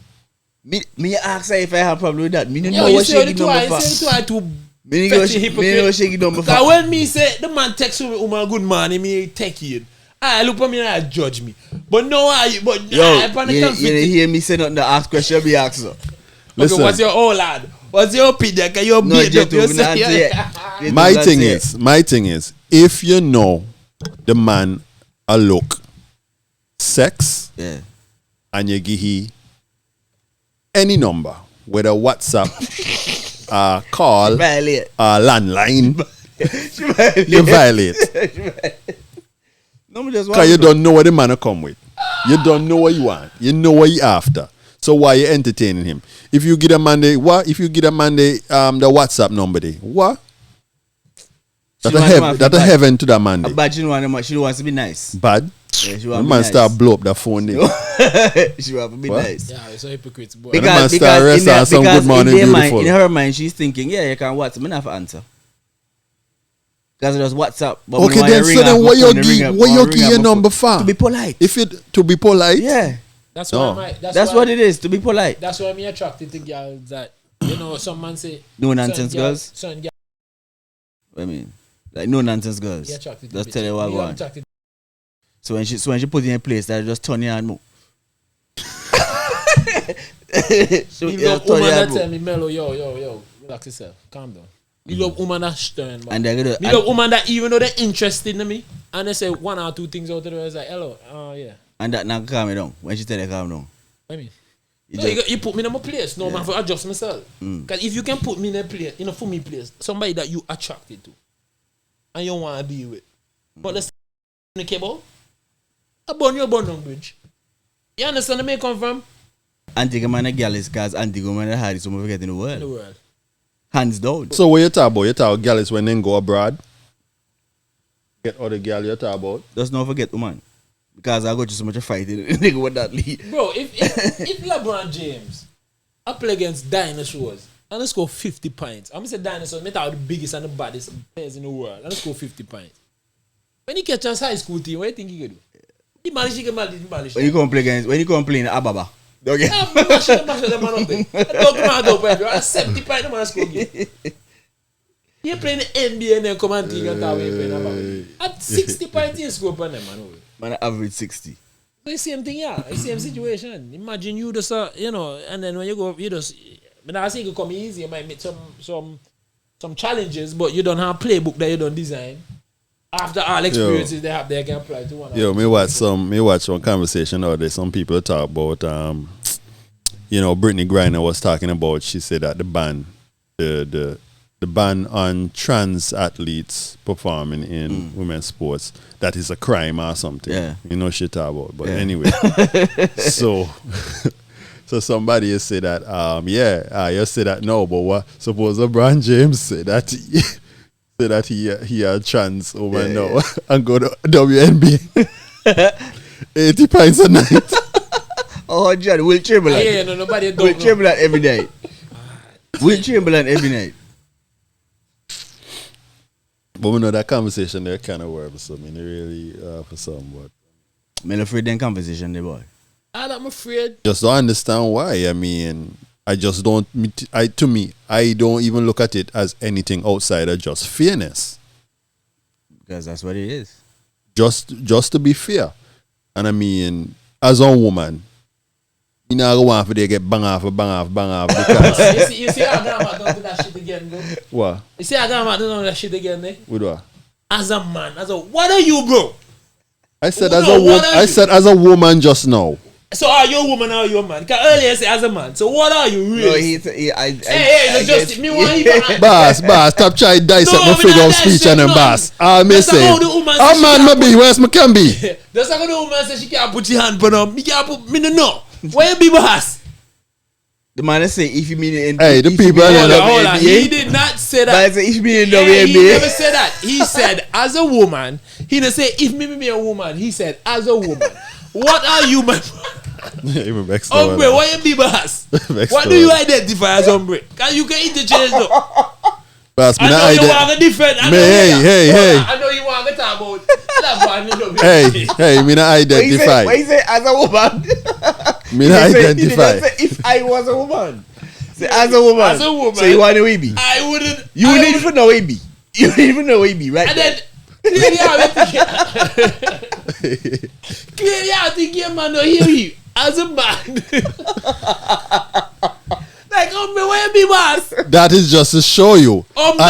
Me ask her if I have problem with that. Me don't know what what she give number for. Me know she give number for. Because when me say the man text me a good man, me take it. I look at me and I judge me. But no, you hear me say nothing to ask question, be ask her. Okay, what's your old lad? What's your opinion? Can you beat up yourself? My thing is, if you know the man a look sex, yeah, and you give he any number, whether WhatsApp, call, landline, you violate. Because you don't know what the man will come with. You don't know what you want. You know what you after. So why you entertaining him? If you get a man the WhatsApp number there, what? That's a heaven to that man. But she wants to be nice. Bad? Yeah, the man start blow up the phone there. She wants to be nice. Yeah, it's a hypocrite boy. Because in her mind, she's thinking, yeah, you can WhatsApp. I don't have to answer. Because it was WhatsApp. But okay, then what you give your number for? To be polite. To be polite? Yeah. That's what it is, to be polite. That's why I'm attracted to girls that, some man say... No nonsense girls? Girl. I mean, like no nonsense girls. Just tell you what I want. So when she put you in a place, that just turn you and move. So woman that tell me, Melo, yo, relax yourself. Calm down. Me love women that stern, man. And they're gonna. Me love women that even though they're interested in me, and they say one or two things out of the way, it's like, hello, yeah. And that now calm me down. When she tell you calm down. I mean, You you put me in my place. No, man, for adjust myself. Mm. Because if you can put me in a place, for me place, somebody that you attracted to, and you want to deal with, but let's in the cable, I burn your burn on bridge. You understand where I come from? Antigua man a girl is cause Antigua man the hardest woman we get in the world. In the world. Hands down. So what you talk about? You talk girl is when they go abroad. Get other girl you talk about. Just not forget woman. Because I got you so much a fight in nigga with that league. Bro, if LeBron James I play against dinosaurs and let's go 50 pints. I'm gonna say dinosaurs, make out the biggest and the baddest players in the world. And let's go 50 pints. When he catch us high school team, what do you think he can do? He manage. When you come play in Ababa. Okay. I'm mash them man up there. Don't come out up there. 70 pints the man score game. He playing the NBA and then come and think that way playing Ababa. At 60 pints he score upon them man. Man average 60. So the same thing, yeah. The same situation. Imagine you just, and then when you go, you just, I say it come easy. You might meet some challenges, but you don't have a playbook that you don't design. After all experiences they have, they can apply to one. Yo, me watch one conversation out there. Some people talk about, Brittany Griner was talking about. She said that the ban on trans athletes performing in women's sports, that is a crime or something. Yeah. You know shit about. But anyway, so somebody has said that you say that no, but what suppose LeBron James say that he a trans woman now and go to WNBA 80 pints a night. Oh John, Will Chamberlain. Yeah, no, nobody don't Will know. Chamberlain every night. Will Chamberlain every night. But we know that conversation there kind of works. So I mean, really for some, but I'm afraid them conversation, the boy. I'm afraid. just don't understand why. I mean, I just don't. I don't even look at it as anything outside of just fairness. Because that's what it is. Just to be fair, and I mean, as a woman, you know, I go on for they get bang off because You see how grandma don't do that shit again, bro? what? You see how grandma don't do that shit again, eh? With what? As a man, what are you, bro? I said Oh, as no, a what woman. are I you? said as a woman just now. So are you a woman or are you a man? Because earlier you said as a man. So what are you really? No, Hey, just me want even. Boss, stop trying to dissect No, my me figure not of speech dissect and then none. boss. I may That's say, how the woman a say man she may can't be, where's me can be? That's how the woman say she can't put your hand on her. Me can't put me no know. Where you be boss? The man say if you mean in Hey, the people Hold in on, hold on. He did not say But that. I say if you mean in Yeah, he never WNBA. said that. He said as a woman. He didn't say if me be a woman. He said as a woman. What are you, my Even vexed hombre? over Why you be boss? Vexed What do you over identify as hombre? Cause you can interchange though. Boss, me I not know you ident- want to defend. I Me, know hey. I know you want to talk about that one. Hey, me not identify. Why he say as a woman? Me not He didn't identify. say if I was a woman. Say as a woman. As a woman. So you want a baby? I wouldn't. You I need would- to know baby. You need to know baby, right? And then clearly I think your man don't hear you as a man. Like hombre, why you be boss? That is just to show you. Hombre,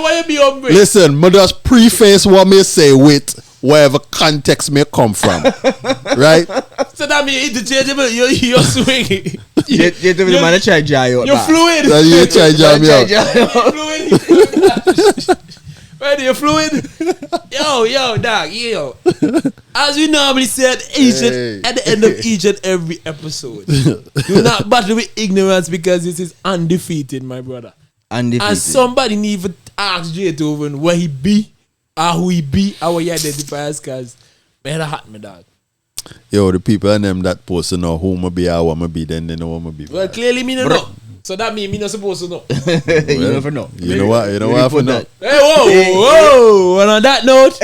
why you be hombre? Listen, me just preface what me say with wherever context may come from. Right? So that means interchangeable. You're swinging. The man try dry out. You're fluid. So you try to jam me out. You're fluid. Ready, you're fluid. Yo, dog, yo. As we normally say at the end of each and every episode, do not battle with ignorance because this is undefeated, my brother. Undefeated. And somebody need to ask Jaytoven where he be, or who he be, or where he identify as, because man, that hot me, dog. Yo, the people and them that post to know who me be or what me be, then they know what me be. Well, clearly me no know. So that means me not supposed to know. You never know. You know what? You know what I for know? Hey, whoa. And on that note,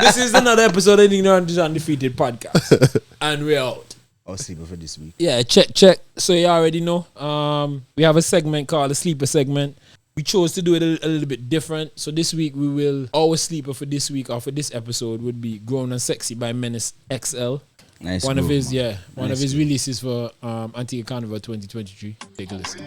this is another episode of the Ignorant is Undefeated podcast. And we're out. I'll sleep for this week. Yeah, check. So you already know. We have a segment called the Sleeper segment. We chose to do it a little bit different. So this week we will, our sleeper for this week or for this episode would be Grown and Sexy by Menace XL. Nice. One of his Nice releases for Antigua Carnival 2023. Take a listen.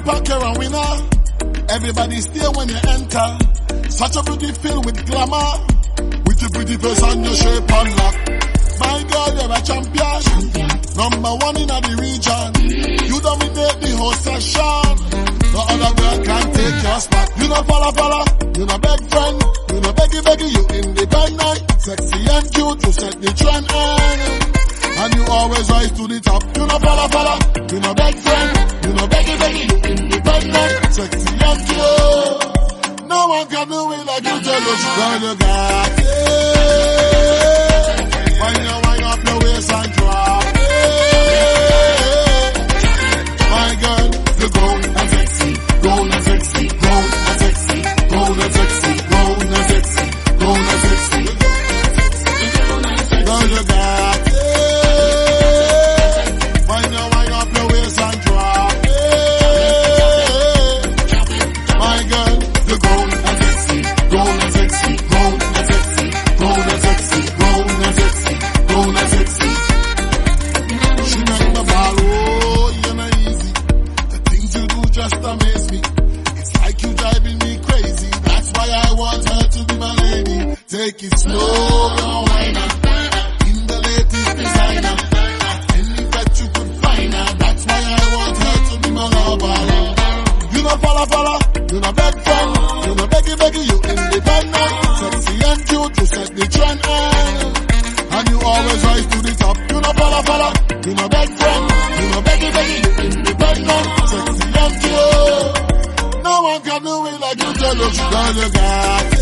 park, you're a winner. Everybody stay when you enter. Such a pretty feel with glamour. With your pretty face and your shape unlock. My girl, you're a champion. Number one in the region. You dominate the whole session. No other girl can take your spot. You know follow. You know beg friend. You know beggy. You independent. Sexy and cute. You set the trend. And you always rise to the top. You know follow. You know beg friend. You know beggy. You independent. Sexy and cute. No one can do it like you tell us. Girl, you got it. Wind up your waist and drop it. My girl, you go and sexy. Go and sexy. Go and sexy. Go and sexy. Go and sexy. Go and sexy. Girl, you got it. Wind up your waist and drop it. My girl, you go and sexy. Go and sexy. Go and sexy. Go and sexy. Go and sexy. Go and sexy. She make the ball, oh, you're not easy. The things you do just amaze me. It's like you driving me crazy. That's why I want her to be my lady. Take it slow, no whiner. In the latest designer. Any that you could find her. That's why I want her to be my lover. You know follow. You know beg friend. You know beggy. You independent. Sexy and cute. You set the trend. And you always rise to the top. You know follow. You know beg friend. You know beggy. You independent. Sexy and cute. No one can do it like you tell us. Girl, you got it.